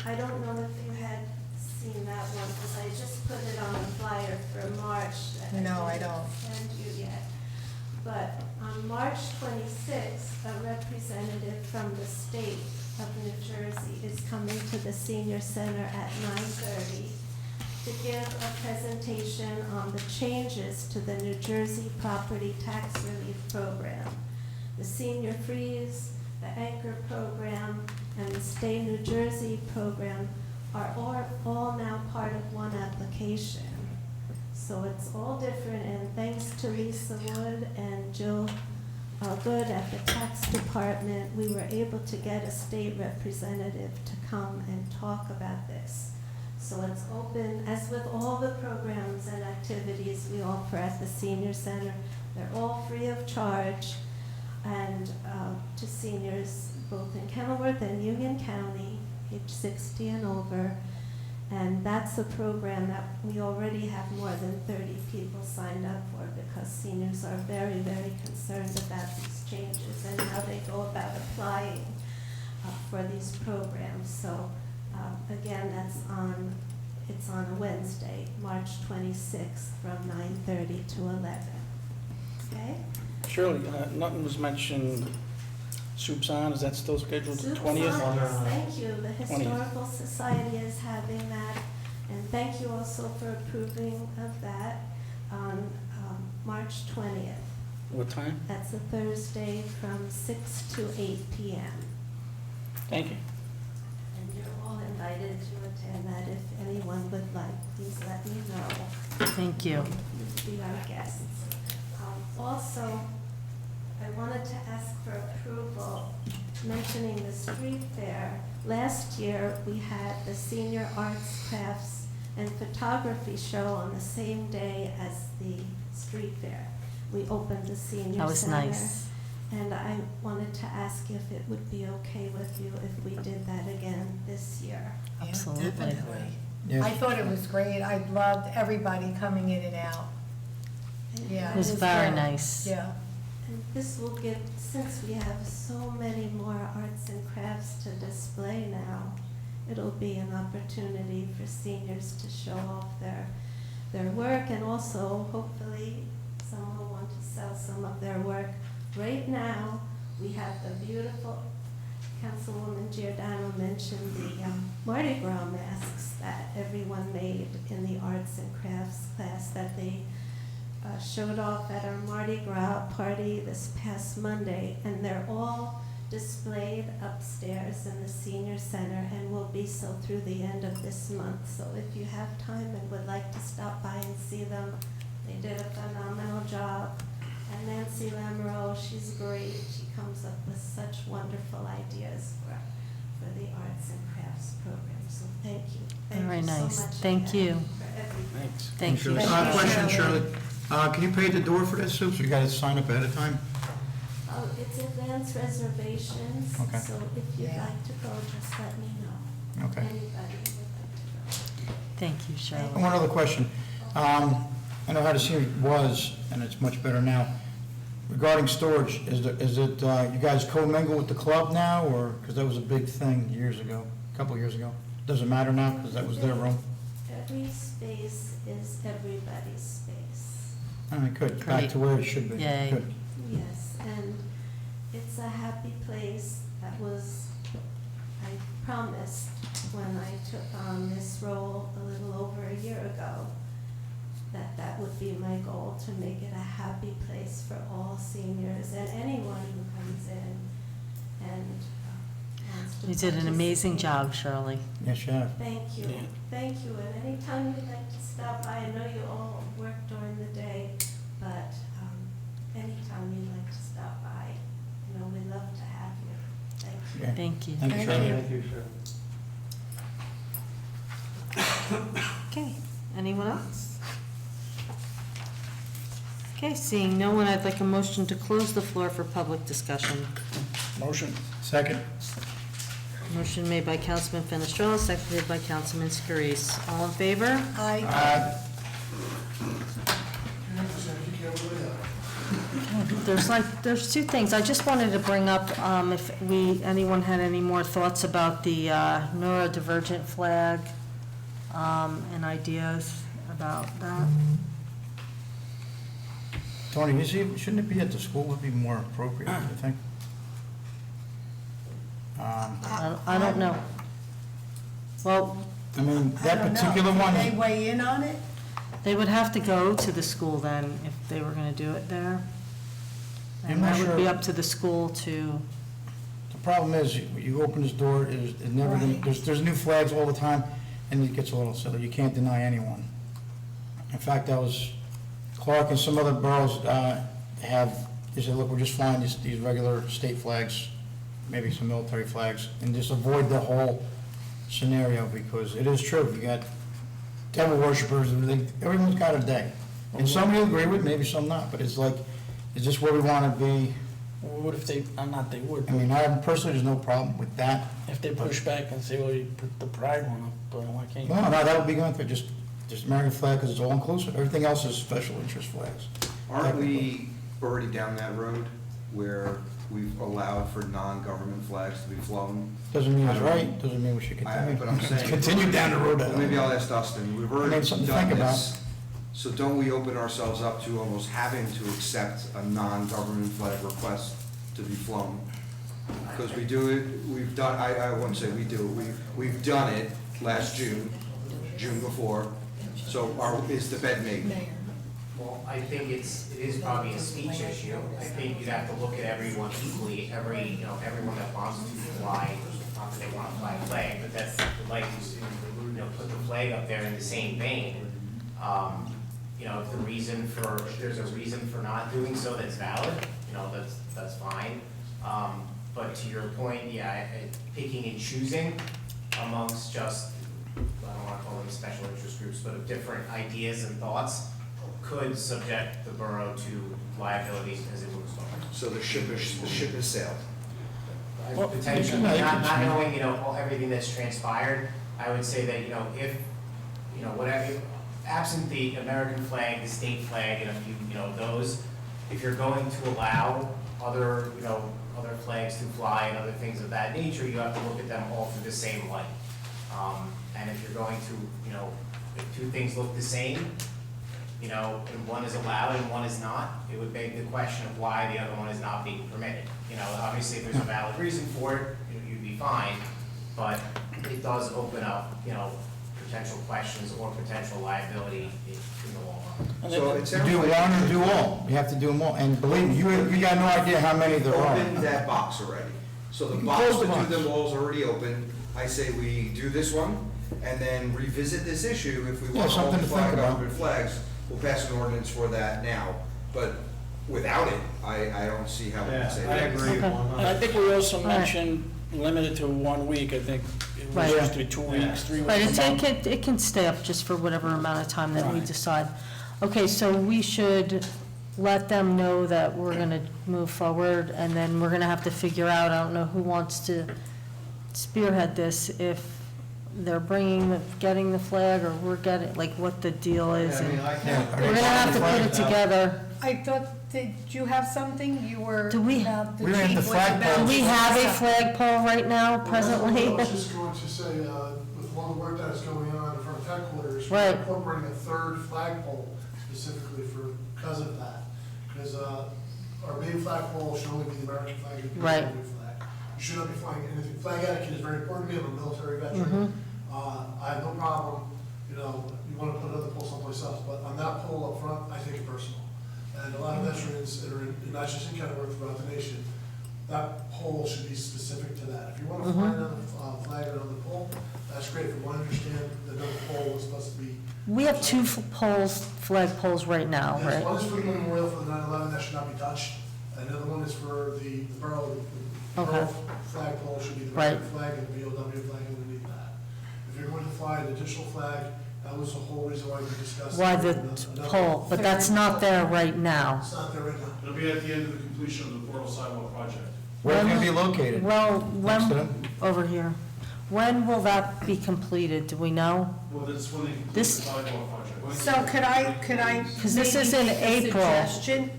I don't know if you had seen that one, because I just put it on the flyer for March. That No, I didn't don't. send you yet. But on March 26th, a representative from the state of New Jersey is coming to the senior center at 9:30 to give a presentation on the changes to the New Jersey Property Tax Relief Program. The Senior Freeze, the Anchor Program, and the Stay New Jersey Program are all now part of one application. So it's all different, and thanks to Lisa Wood and Jill Good at the tax department, we were able to get a state representative to come and talk about this. So it's open, as with all the programs and activities we offer at the senior center. They're all free of charge, and to seniors both in Kenilworth and Union County, age 60 and over. And that's a program that we already have more than 30 people signed up for, because seniors are very, very concerned about these changes and how they go about applying for these programs. So again, it's on a Wednesday, March 26th, from 9:30 to 11. Okay? Shirley, nothing was mentioned, Soup's On, is that still scheduled the Soup's 20th? on, yes, thank you. The 20th. Historical Society is having that, and thank you also for approving of that on March 20th. What time? That's a Thursday from 6 to 8 p.m. Thank you. And you're all invited to attend that if anyone would like. Please let me know. Thank you. Be our guests. Also, I wanted to ask for approval, mentioning the street fair. Last year, we had the senior arts, crafts, and photography show on the same day as the street fair. We opened the senior center. That was nice. And I wanted to ask if it would be okay with you if we did that again this year. Yeah, Absolutely. definitely. Yes. I thought it was great. I loved everybody coming in and out. Yeah. It was very good. nice. Yeah. And this will give, since we have so many more arts and crafts to display now, it'll be an opportunity for seniors to show off their work, and also hopefully someone will want to sell some of their work. Right now, we have the beautiful, Councilwoman Giordano mentioned the Mardi Gras masks that everyone made in the arts and crafts class that they showed off at our Mardi Gras party this past Monday, and they're all displayed upstairs in the senior center and will be so through the end of this month. So if you have time and would like to stop by and see them, they did a phenomenal job. And Nancy Lamoureux, she's great. She comes up with such wonderful ideas for the arts and crafts program. So thank you. Thank Very you so nice. much Thank again you. for everything. Thank you. Question, Shirley. Can you pay the door for this, Sue? So you got to sign up ahead of time? Oh, it's advance reservations. Okay. So if you'd Yeah. like to go, just let me know. Okay. Anybody would like to go. Thank you, And Shirley. one other question. I know how the senior was, and it's much better now. Regarding storage, is it you guys co-mingle with the club now, or, because that was a big thing years ago, a couple of years ago? Does it matter now, because that was their room? Every space is everybody's space. All right, good. Back Great. to where it should be. Yay. Good. Yes, and it's a happy place. That was, I promised when I took on this role a little over a year ago, that would be my goal, to make it a happy place for all seniors and anyone who comes in and wants to You did an amazing participate. job, Shirley. Yes, you have. Thank you, Yeah. thank you, and anytime you'd like to stop by, I know you all work during the day, but anytime you'd like to stop by, we'd love to have you. Thank you. Yeah. Thank you. Thank you, Shirley. Okay, anyone else? Okay, seeing no one, I'd like a motion to close the floor for public discussion. Motion. Second. Motion made by Councilman Fenestrella, seconded by Councilman Scarice. All in favor? I, There's two things. I just wanted to bring up, if anyone had any more thoughts about the neurodivergent flag, and ideas about that. Tony, shouldn't it be at the school? Would be more appropriate, I think. I don't know. Well, I mean, I that don't know. particular one, Did they weigh in on it? they would have to go to the school then, if they were gonna do it there. I'm And not that would be sure. up to the school to, the problem is, you open this door, it never, Right. there's new flags all the time, and it gets a little silly. You can't deny anyone. In fact, Clark and some other boroughs they said, look, we're just flying these regular state flags, maybe some military flags, and just avoid the whole scenario, because it is true, you got devil worshipers, everyone's got a day. And some you agree with, maybe some not, but it's like, is this where we want to be? What if they, not they would, I mean, I personally, there's no problem with that. if they push back and say, well, you put the pride one up, but why can't you? No, that would be good, for just American flag, because it's all inclusive. Everything else is special interest flags. Aren't we already down that road where we've allowed for non-government flags to be flown? Doesn't mean it's right, doesn't mean we should continue. But I'm saying. Continue down the road. Well, maybe I'll ask Dustin, we've already Maybe something to done think about. this. So don't we open ourselves up to almost having to accept a non-government flag request to be flown? Because we do it, we've done, I wouldn't say we do it, we've done it last June before. So is the bed made? Well, I think it is probably a speech issue. I think you'd have to look at everyone equally, everyone that wants to fly, not that they want to fly a flag, but that's like, put the flag up there in the same vein. If there's a reason for not doing so that's valid, you know, that's fine. But to your point, yeah, picking and choosing amongst just, I don't wanna call them special interest groups, but of different ideas and thoughts could subject the borough to liabilities as it moves forward. So the ship is sailed. Potentially, not knowing, you know, everything that's transpired, I would say that, you know, if, you know, whatever, absent the American flag, the state flag, and a few, you know, those, if you're going to allow other, you know, other flags to fly and other things of that nature, you have to look at them all through the same light. And if you're going to, you know, if two things look the same, you know, and one is allowed and one is not, it would beg the question of why the other one is not being permitted. You know, obviously, if there's a valid reason for it, you'd be fine, but it does open up, you know, potential questions or potential liability in the long run. So it sounds Do like one or do all. You have to do them all. And believe me, you got no idea how many there are. open that box already. So the You box close to the box. do them all is already open. I say we do this one and then revisit this issue if we Yeah, want to hold something to think flag about. 100 flags. We'll pass an ordinance for that now. But without it, I don't see how we can say that. And I think we also mentioned limited to 1 week, I think. It was Right. supposed to be 2 weeks, 3 weeks. Right, it can stay up just for whatever amount of time that we decide. Okay, so we should let them know that we're gonna move forward, and then we're gonna have to figure out, I don't know who wants to spearhead this, if they're getting the flag, or we're getting, like, what the deal is. and We're gonna have to put it together. I thought, did you have something? You were Do we- about the We don't have chief the was flagpole. about Do we to- have a flagpole right now, presently? I was just going to say, with all the work that is going on in front of headquarters, we're Right. incorporating a third flagpole specifically because of that. Because our main flagpole should only be the American flag and the Right. Canadian flag. You should not be flying anything. Flag etiquette is very important to me. I'm a military Mm-hmm. veteran. I have no problem, you know, you want to put another pole someplace else, but on that pole up front, I take it personal. And a lot of veterans that are not just in Kenilworth, throughout the nation, that pole should be specific to that. If you want to fly another flag or another pole, that's great. If you want to understand that another pole is supposed to be. We have two flag poles right now, Yes, right? one is for the memorial for the 9/11, that should not be touched. And the other one is for the borough. The Okay. borough flag pole should be the Right. American flag and the VOW flag underneath that. If you're going to fly an additional flag, that was the whole reason why we discussed. Why the another- pole, but that's not there right now. It's not there right now. It'll be at the end of the completion of the Portal Sidewalk project. Where's it gonna be located? Well, Next to when, them? over here. When will that be completed? Do we know? Well, that's when they complete the This- sidewalk project. So could I? 'Cause this is maybe in make a April. suggestion?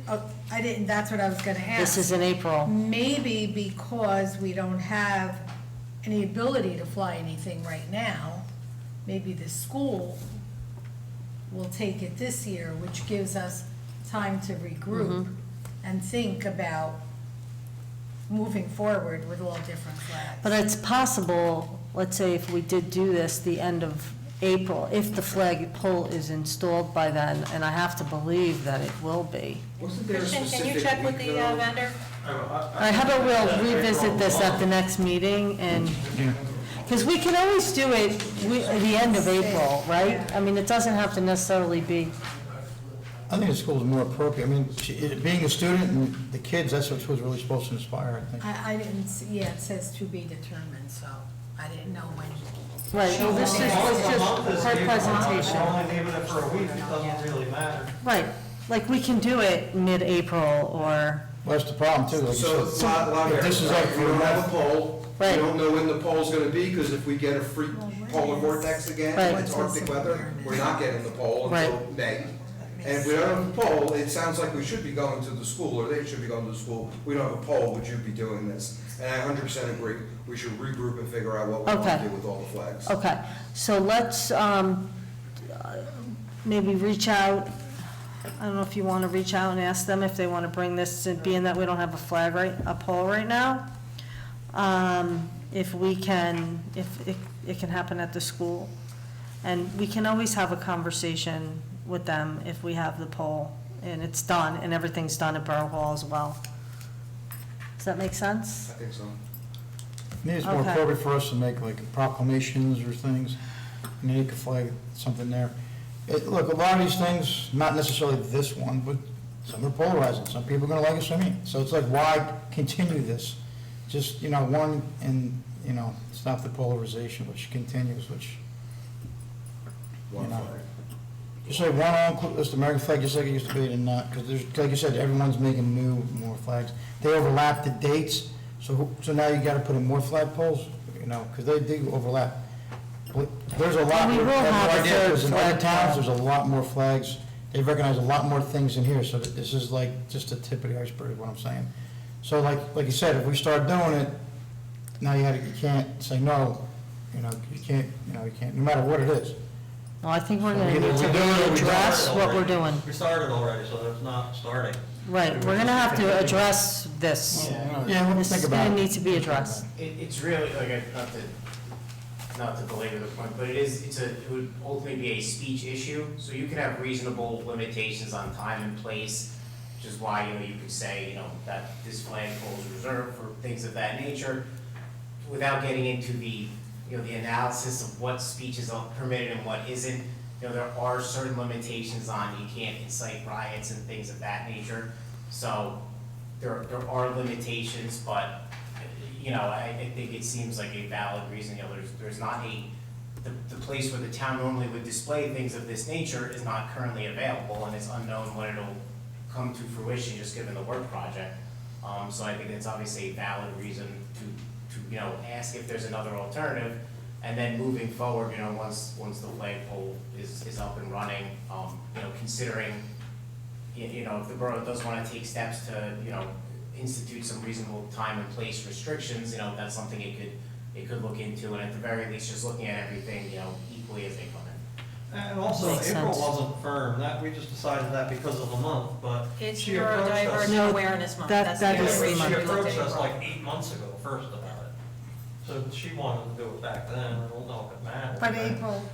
I didn't, that's what I was gonna ask. This is in April. Maybe because we don't have any ability to fly anything right now, maybe the school will take it this year, which gives us time to regroup and think about moving forward with all different flags. But it's possible, let's say if we did do this the end of April, if the flag pole is installed by then, and I have to believe that it will be. Wasn't there a Christian, can you specific check with week, the though? vendor? How about we'll revisit this at the next meeting, and, because we can always do it at the end of April, right? I mean, it doesn't have to necessarily be, I think the school's more appropriate. I mean, being a student and the kids, that's what's really supposed to inspire, I think. I didn't see, yeah, it says to be determined, so I didn't know when. right, well, this is just her presentation. Only leaving it for a week, it doesn't really matter. Right, like, we can do it mid-April, or, Well, that's the problem too. Like you So, said. lot of If this is errors. like We don't have a poll. We Right. don't know when the poll's gonna be, because if we get a freak polar vortex again, Right. it's Arctic weather, we're not getting the poll until Right. May. And if we don't have a poll, it sounds like we should be going to the school, or they should be going to the school. We don't have a poll, would you be doing this? And I 100% agree, we should regroup and figure out what we want Okay. to do with all the flags. okay. So let's, maybe reach out, I don't know if you want to reach out and ask them if they want to bring this, being that we don't have a flag a pole right now. If we can, if it can happen at the school. And we can always have a conversation with them if we have the poll, and it's done, and everything's done at Borough Hall as well. Does that make sense? I think so. Maybe it's more Okay. appropriate for us to make like proclamations or things, make a flag, something there. Look, a lot of these things, not necessarily this one, but some are polarizing, some people are gonna like it, some ain't. So it's like, why continue this? Just, one, and, stop the polarization, which continues, which, just say one all-inclusive American flag, just like it used to be, and not, because there's, like you said, everyone's making more flags. They overlap the dates, so now you gotta put in more flagpoles, because they do overlap. But there's a lot, And we will I have a idea, third because in other towns, flagpole. there's a lot more flags. They recognize a lot more things in here, so that this is like just the tip of the iceberg, is what I'm saying. So like you said, if we start doing it, now you can't say no, you can't, no matter what it is. Well, I think we're So going to either need to we do it or really we don't. address what we're doing. We started already, so there's not starting. Right, we're going to have to address this. Yeah, we'll This think is about going it. to need to be addressed. It's really, not to belabor the point, but it would ultimately be a speech issue, so you can have reasonable limitations on time and place, which is why, you could say, that this flagpole is reserved for things of that nature, without getting into the, the analysis of what speech is permitted and what isn't. There are certain limitations on, you can't incite riots and things of that nature, so there are limitations, but I think it seems like a valid reason, there's not the place where the town normally would display things of this nature is not currently available, and it's unknown when it'll come to fruition, just given the work project. So I think it's obviously a valid reason to ask if there's another alternative, and then moving forward, once the flagpole is up and running, considering, if the borough does want to take steps to, institute some reasonable time and place restrictions, that's something it could look into, and at the very least, just looking at everything, equally as they come in. And also, Makes April sense. wasn't firm, we just decided that because of the month, but It's she approached us. Neurodivergent Awareness Month. that- That's that the is only the reason She we looked approached at us April. like 8 months ago first about it. So she wanted to do it back then, I don't know if it matters. But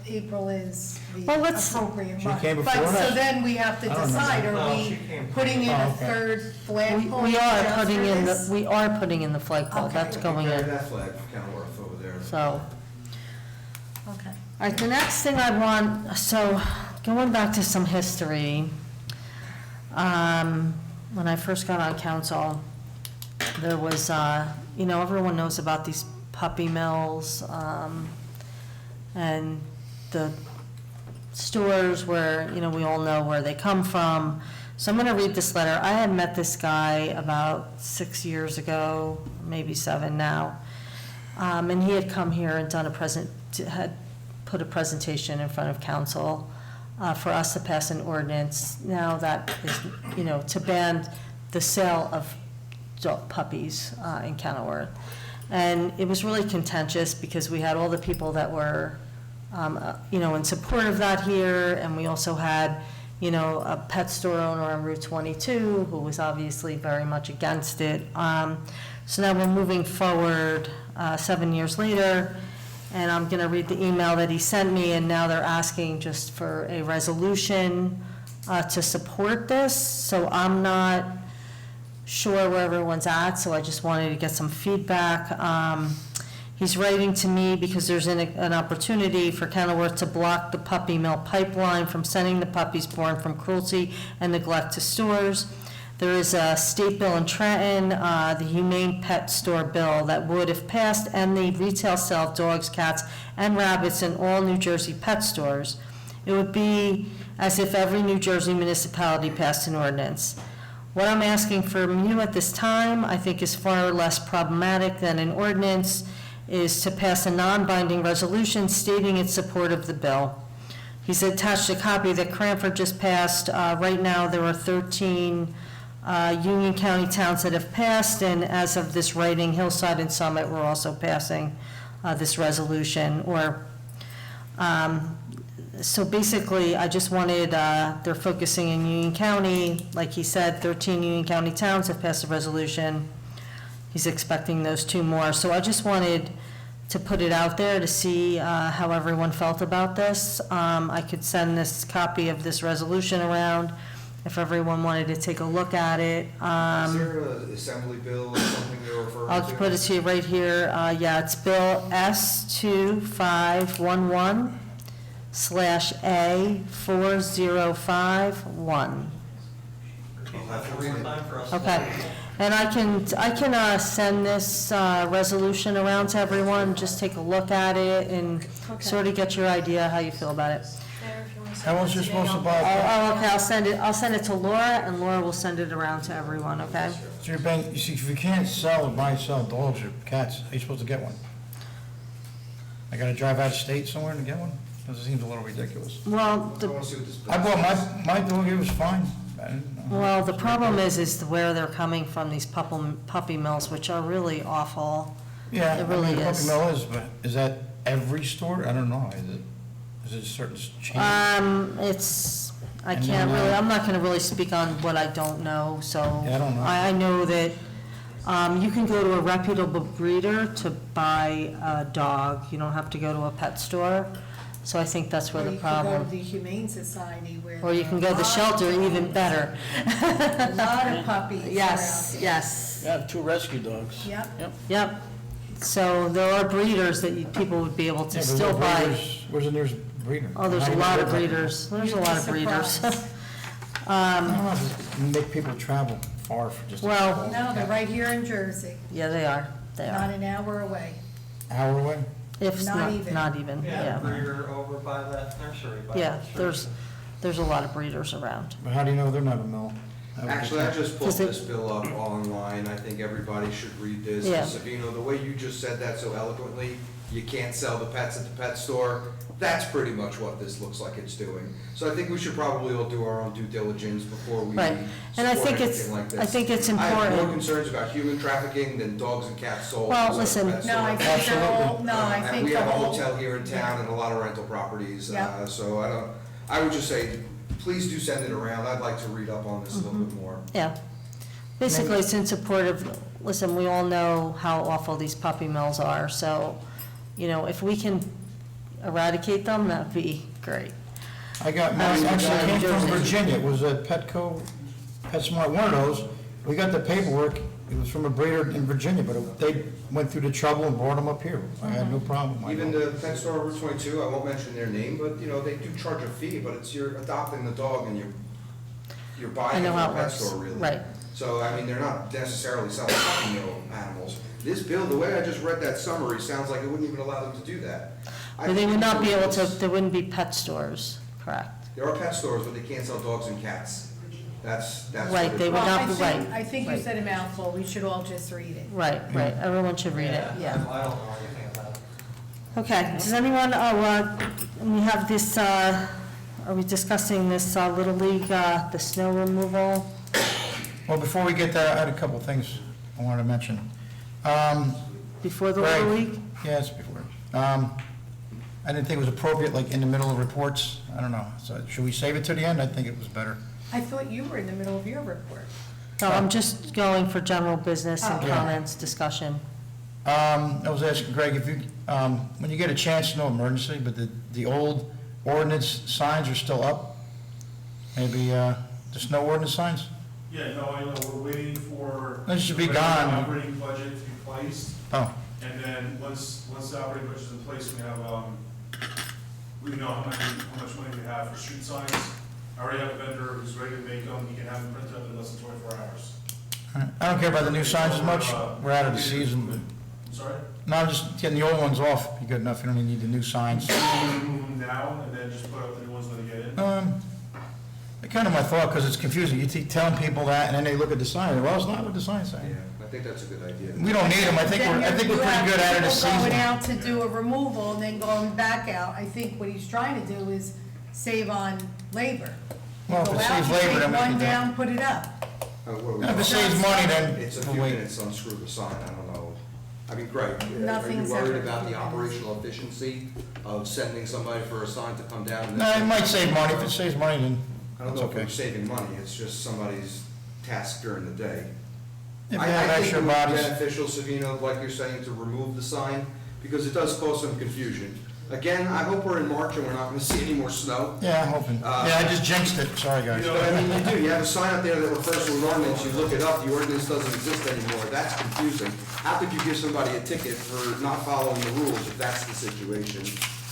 April is the Well, let's- appropriate She month. came But before so that? then we have to I don't know. decide, No, are she we came putting in Oh, a okay. third flagpole? We are just putting for in, this? we are putting in the flagpole, Okay. that's going in, That flag for Kenilworth over there. so. Okay. All right, the next thing I want, so going back to some history, when I first got on council, there was, everyone knows about these puppy mills, and the stores where, we all know where they come from. So I'm gonna read this letter. I had met this guy about 6 years ago, maybe 7 now. And he had come here and had put a presentation in front of council for us to pass an ordinance now that is, to ban the sale of puppies in Kenilworth. And it was really contentious because we had all the people that were, in support of that here, and we also had, a pet store owner on Route 22 who was obviously very much against it. So now we're moving forward 7 years later, and I'm going to read the email that he sent me, and now they're asking just for a resolution to support this. So I'm not sure where everyone's at, so I just wanted to get some feedback. He's writing to me because there's an opportunity for Kenilworth to block the puppy mill pipeline from sending the puppies born from cruelty and neglect to stores. There is a state bill in Trenton, the Humane Pet Store Bill, that would, if passed, end the retail sale of dogs, cats, and rabbits in all New Jersey pet stores. It would be as if every New Jersey municipality passed an ordinance. What I'm asking from you at this time, I think, is far less problematic than an ordinance, is to pass a non-binding resolution stating its support of the bill. He's attached a copy that Cranford just passed. Right now, there are 13 Union County towns that have passed, and as of this writing, Hillside and Summit were also passing this resolution. So basically, I just wanted, they're focusing in Union County. Like he said, 13 Union County towns have passed a resolution. He's expecting those 2 more. So I just wanted to put it out there to see how everyone felt about this. I could send this copy of this resolution around if everyone wanted to take a look at it. Is there an assembly bill or something they're referring to? I'll put it to you right here. Yeah, it's Bill S2511/A4051. Time for us to Okay, and I can send this resolution around to everyone, just take a look at it and sort of get your idea how you feel about it. Mayor, if you want to How send else that you to me, supposed to I'll- buy? Okay, I'll send it to Laura, and Laura will send it around to everyone, okay? So you're paying, you see, if you can't sell or buy, sell dogs or cats, how are you supposed to get one? I gotta drive out of state somewhere to get one? Because it seems a little ridiculous. Well, I wanna see what this. I bought my dog, it was fine. I didn't know. well, the problem is where they're coming from, these puppy mills, which are really awful. Yeah, It I really mean, Puppy is. Mill is, but is that every store? I don't know. Is it a certain chain? It's, I And can't then, really, I'm not gonna really speak on what I don't know, so. Yeah, I don't know. I know that, you can go to a reputable breeder to buy a dog, you don't have to go to a pet store, so I think that's where Or the you can go to problem. the Humane Society where. Or you can go to the shelter, even better. A lot of puppies Yes, around. yes, I have 2 rescue dogs. Yep. yep. So there are breeders that people would be able to Yeah, but still what buy. breeders- Where's the nearest breeder? Oh, there's Not a even lot of breeder. breeders, there's a You'd lot be of breeders. surprised. I don't know, just make people travel far for just a Well- dog. No, they're right here in Jersey, Yeah, they are, not an hour away. Hour away? If Not not, even. not even, Yeah, yeah. breeder over by that nursery. by Yeah, that church. there's a lot of breeders around. But how do you know they're not a mill? How would you Actually, I tell? just pulled Does it- this bill up online, I think everybody should read this. Yeah. Savino, the way you just said that so eloquently, you can't sell the pets at the pet store, that's pretty much what this looks like it's doing. So I think we should probably all do our own due diligence before we Right. And I support think it's- anything like this. I think it's I have more important. concerns about human trafficking than dogs and cats sold. Well, inside the listen- pet No, I store. think they're all, no, I And think we the have a whole. hotel here in town and a lot of rental properties, Yeah. so I would just say, please do send it around, I'd like to read up on this a little bit more. Yeah. Basically, it's in support of, listen, we all know how awful these puppy mills are, so, if we can eradicate them, that'd be great. I got mine, actually New came from Jersey. Virginia, it was a Petco, PetSmart, one of those. We got the paperwork, it was from a breeder in Virginia, but they went through the trouble and brought them up here. I had no problem. I Even know. the pet store Route 22, I won't mention their name, but, they do charge a fee, but it's you're adopting the dog and you're I buying it know from how a it pet works. store, really. Right. So, I mean, they're not necessarily selling puppy mill animals. This bill, the way I just read that summary, sounds like it wouldn't even allow them to do that. But they would not be able to, There there wouldn't be pet stores, correct? are pet stores, but they can't sell dogs and cats. That's what Right, it they is. would Well, not be right. I think you right. said a mouthful, we should all just read it. Right, everyone should read it, yeah. I don't know anything about it. Okay, does anyone, we have this, are we discussing this Little League, the snow removal? Well, before we get there, I had a couple things I wanted to mention. Before the Greg. Little League? Yeah, it's before. I didn't think it was appropriate, like, in the middle of reports. I don't know. So should we save it to the end? I think it was better. I thought you were in the middle of your report. No, I'm just going for general business and Oh. Yeah. comments, discussion. I was asking Greg, if you, when you get a chance, no emergency, but the old ordinance signs are still up? Maybe, the snow ordinance signs? Yeah, no, I know, we're waiting for. They should be the gone. Operating budget to be placed, Oh, and then once the operating budget's in place, we know how much money we have for street signs. I already have a vendor who's ready to make them, he can have them printed up in less than 24 hours. all right. I don't care about the new signs as much. We're out of the season. I'm sorry? No, I'm just getting the old ones off. Be good enough. You don't even need the new signs. We can remove them now, and then just put up the new ones when they get in. Kind of my thought, because it's confusing. You keep telling people that, and then they look at the sign, well, it's not what the sign's saying. Yeah, I think that's a good idea. We don't need them. I think we're pretty good at it this Then you have people going season. out to do a removal and then going back out. I think what he's trying to do is save on labor. Well, if Go it out, saves you labor, take then we can one do it. down, put it up. What are we If it talking saves about? money, then It's a we'll few wait. minutes to unscrew the sign, I don't know. I mean, Greg, are you Nothing's worried ever about the finished. operational efficiency of sending somebody for a sign to come down? and No, it might save money. If it saves money, then I don't it's know if okay. we're saving money, it's just somebody's task during the day. If I you have think extra it would be bodies. beneficial, Savino, like you're saying, to remove the sign, because it does cause some confusion. Again, I hope we're in March and we're not gonna see any more snow. Yeah, I'm hoping. Yeah, I just jinxed it. Sorry, guys. But I mean, you do, you have a sign up there that refers to an ordinance, you look it up, the ordinance doesn't exist anymore, that's confusing. How could you give somebody a ticket for not following the rules if that's the situation?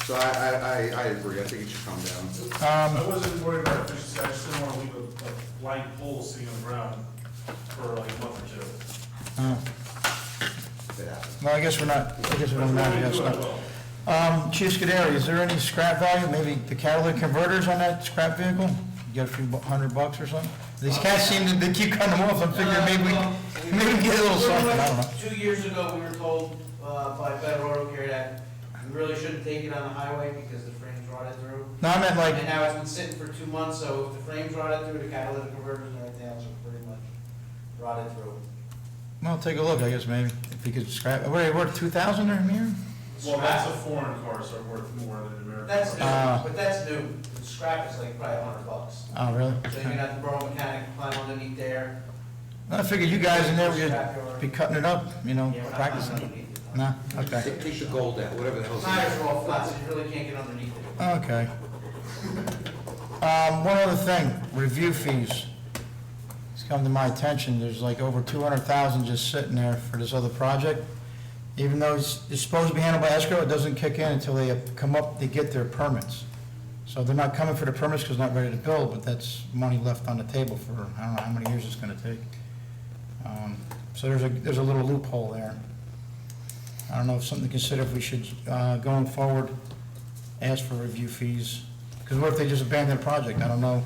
So I agree, I think it should come down. I wasn't worried about efficiency, I just didn't want to leave a blank pole sitting on the ground for like a month or two. Well, I guess we're not, I guess we don't know that stuff. Chief Scuderi, is there any scrap value, maybe the catalytic converters on that scrap vehicle? You get a few $100 or something? These cats seem to, they keep cutting them off, I'm figuring maybe we get a little something, I don't know. 2 years ago, we were told by Better Auto Care that we really shouldn't take it on the highway because the frame's rotted through. No, I meant like, And now it's been sitting for 2 months, so if the frame's rotted through, the catalytic converters and everything else are pretty much rotted through. well, take a look, I guess, maybe, if we could scrap, what are they worth, 2,000 or here? Well, that's a foreign car, so it's worth more than an American. That's new, car. but that's new. The scrap is like probably $100. Oh, really? So you're gonna have the borough mechanic climb underneath there. I figured you guys in there would be cutting it up, you know, Yeah, we're not practicing. underneath it. No, okay. Take the gold out, whatever the hell's. Tires are all flat, so you really can't get underneath it. Okay. One other thing, review fees. It's come to my attention, there's like over 200,000 just sitting there for this other project. Even though it's supposed to be handled by escrow, it doesn't kick in until they come up, they get their permits. So they're not coming for the permits because they're not ready to build, but that's money left on the table for, I don't know how many years it's gonna take. So there's a little loophole there. I don't know if something to consider if we should, going forward, ask for review fees. Because what if they just abandon the project? I don't know.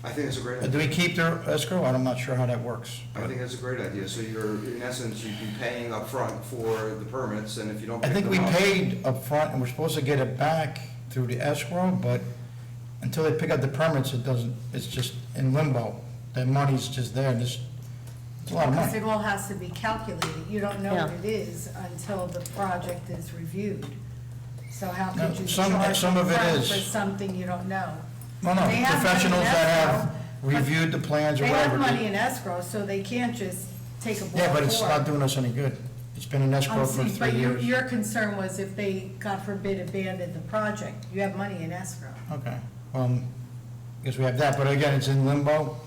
I think it's a great idea. Do we keep their escrow? I'm not sure how that works. I think that's a great idea. So you're, in essence, you'd be paying up front for the permits, and if you don't I pick think them we up. paid up front, and we're supposed to get it back through the escrow, but until they pick up the permits, it doesn't, it's just in limbo. That money's just there, and it's a lot of Because money. it all has to be calculated. You don't know what Yeah. it is until the project is reviewed. So how No, could you some charge of it upfront is. for something you don't know? No, no, They have money in professionals that have escrow, reviewed the plans or They whatever. have money in escrow, so they can't just take a ball Yeah, but it's forward. not doing us any good. It's been in escrow for 3 But years. your concern was if they, God forbid, abandoned the project, you have money in escrow. Okay, I guess we have that, but again, it's in limbo,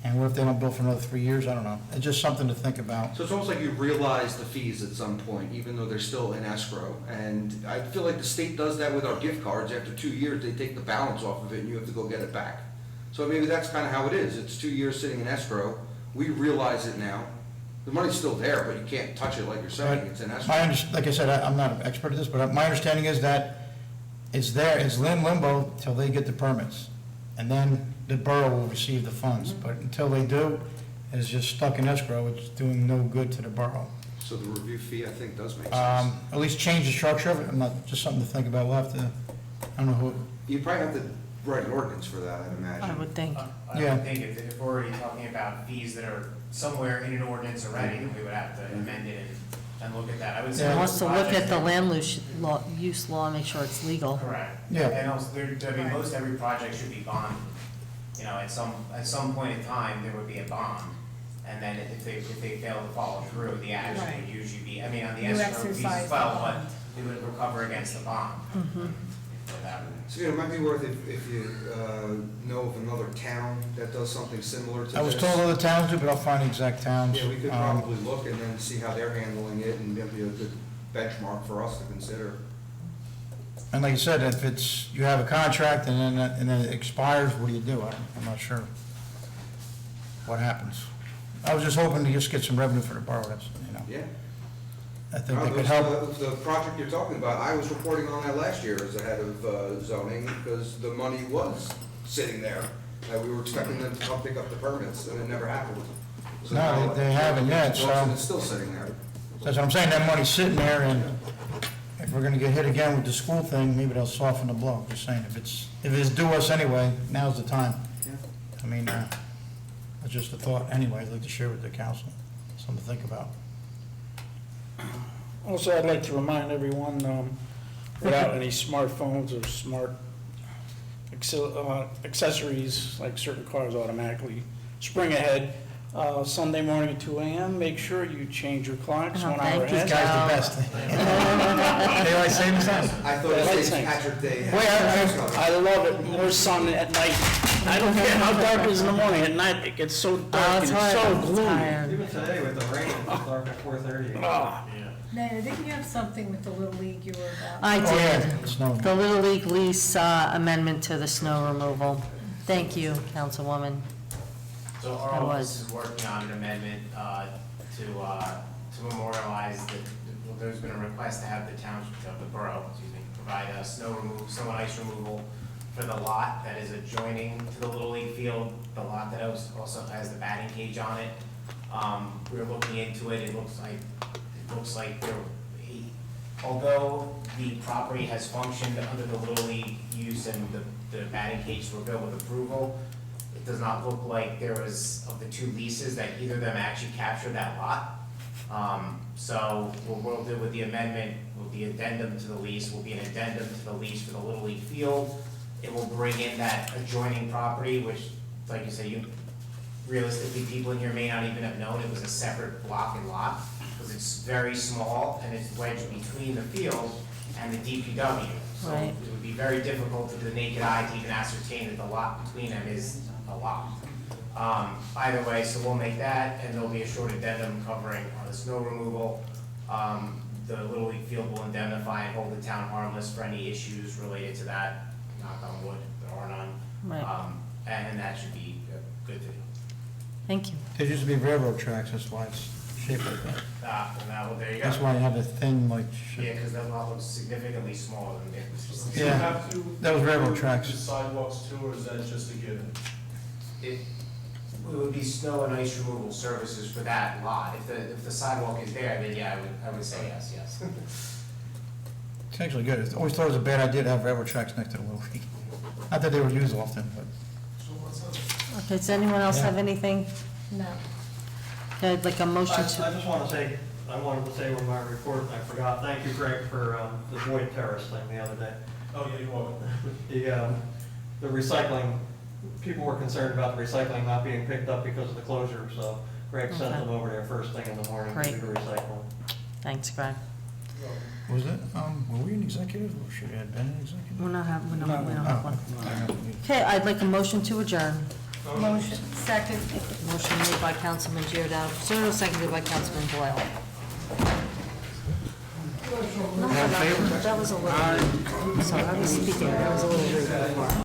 and what if they don't build for another 3 years? I don't know. It's just something to think about. So it's almost like you realize the fees at some point, even though they're still in escrow. And I feel like the state does that with our gift cards. After 2 years, they take the balance off of it, and you have to go get it back. So maybe that's kind of how it is. It's 2 years sitting in escrow. We realize it now. The money's still there, but you can't touch it like you're saying. It's in escrow. Like I said, I'm not an expert at this, but my understanding is that it's there, it's in limbo till they get the permits. And then the borough will receive the funds, but until they do, it's just stuck in escrow, it's doing no good to the borough. So the review fee, I think, does make sense. At least change the structure of it, I'm not, just something to think about, we'll have to, I don't know who, You probably have to write an ordinance for that, I'd imagine. I would think. I Yeah. would think if we're already talking about fees that are somewhere in an ordinance already, then we would have to amend it and look at that. I would say. And most also look at the projects- land use law, make sure it's legal. Correct. Yeah. And also, most every project should be bonded. You know, at some point in time, there would be a bond. And then if they fail to follow through, the action Right. would usually be, I mean, on the You escrow fees exercise as well, the but bond. we would recover against the bond. For that. So, you know, it might be worth if you know of another town that does something similar to this. I was told other towns do, but I'll find the exact towns. Yeah, we could probably look and then see how they're handling it, and that'd be a good benchmark for us to consider. And like I said, if it's, you have a contract and then it expires, what do you do? I'm not sure what happens. I was just hoping to just get some revenue for the borough, that's, you know, Yeah. I think that could help. The project you're talking about, I was reporting on that last year as the head of zoning, because the money was sitting there. We were expecting them to come pick up the permits, and it never happened. So No, now they haven't yet, so- It's still sitting there. That's what I'm saying, that money's sitting there, and if we're gonna get hit again with the school thing, maybe they'll soften the blow, just saying, if it's due us anyway, now's the time. I mean, that's just a thought anyway, I'd like to share with the council, something to think about. Also, I'd like to remind everyone, without any smartphones or smart accessories, like certain cars automatically spring ahead, Sunday morning at 2 a.m., make sure you change your clocks Oh, 1 thank hour you, ahead. This guy's the best. Daylight savings time? I thought it was St. Patrick's Day. Wait, I love it, more sun at night. I don't care how dark it is in the morning, at night it gets so dark and it's it's hard, so I'm gloomy. tired. Even today with the rain, it was dark at 4:30. Ah. Nana, didn't you have something with the Little League you were about? I Oh, yeah, did. the snow. The Little League lease amendment to the snow removal. Thank you, Councilwoman. So our That office was- is working on an amendment to memorialize that, well, there's been a request to have the township, of the borough, provide snow and ice removal for the lot that is adjoining to the Little League field, the lot that also has the batting cage on it. We're looking into it, it looks like although the property has functioned under the Little League use and the batting cages were built with approval, it does not look like there was, of the two leases, that either of them actually captured that lot. So what we'll do with the amendment, will be addendum to the lease, will be an addendum to the lease for the Little League field. It will bring in that adjoining property, which, like you say, realistically, people in here may not even have known it was a separate block and lot, because it's very small and it's wedged between the field and the DPW. So Right. it would be very difficult to the naked eye to even ascertain that the lot between them is a lot. Either way, so we'll make that, and there'll be a short addendum covering the snow removal. The Little League field will indemnify and hold the town harmless for any issues related to that, knock on wood, there are none. Right. And that should be good to do. Thank you. There used to be railroad tracks, that's why it's shaped like that. Well, there you go. That's why you have a thin, like, Yeah, because that lot looks significantly smaller than this. Do you Yeah, have to that was railroad do tracks. sidewalks too, or is that just a given? It would be snow and ice removal services for that lot. If the sidewalk is there, then yeah, I would say yes. It's actually good. I always thought it was a bad idea to have railroad tracks next to the Little League. Not that they were used often, but. Okay, does anyone else have anything? No. Okay, I'd like a I motion just to, want to say, I wanted to say with my report, and I forgot, thank you, Greg, for the Boyd Terrace thing the other day. Oh, yeah, you're welcome. The recycling, people were concerned about the recycling not being picked up because of the closure, so Greg sent Okay. them over there first thing in the morning to Great. do the recycling. thanks, Greg. Was it, were we in executive, or should we have been in executive? We don't have one. Oh. Okay, I'd like a motion to adjourn. Motion, second. Motion made by Councilman Giordano, seconded by Councilman Doyle. That was a little, sorry, I was speaking, that was a little rude before.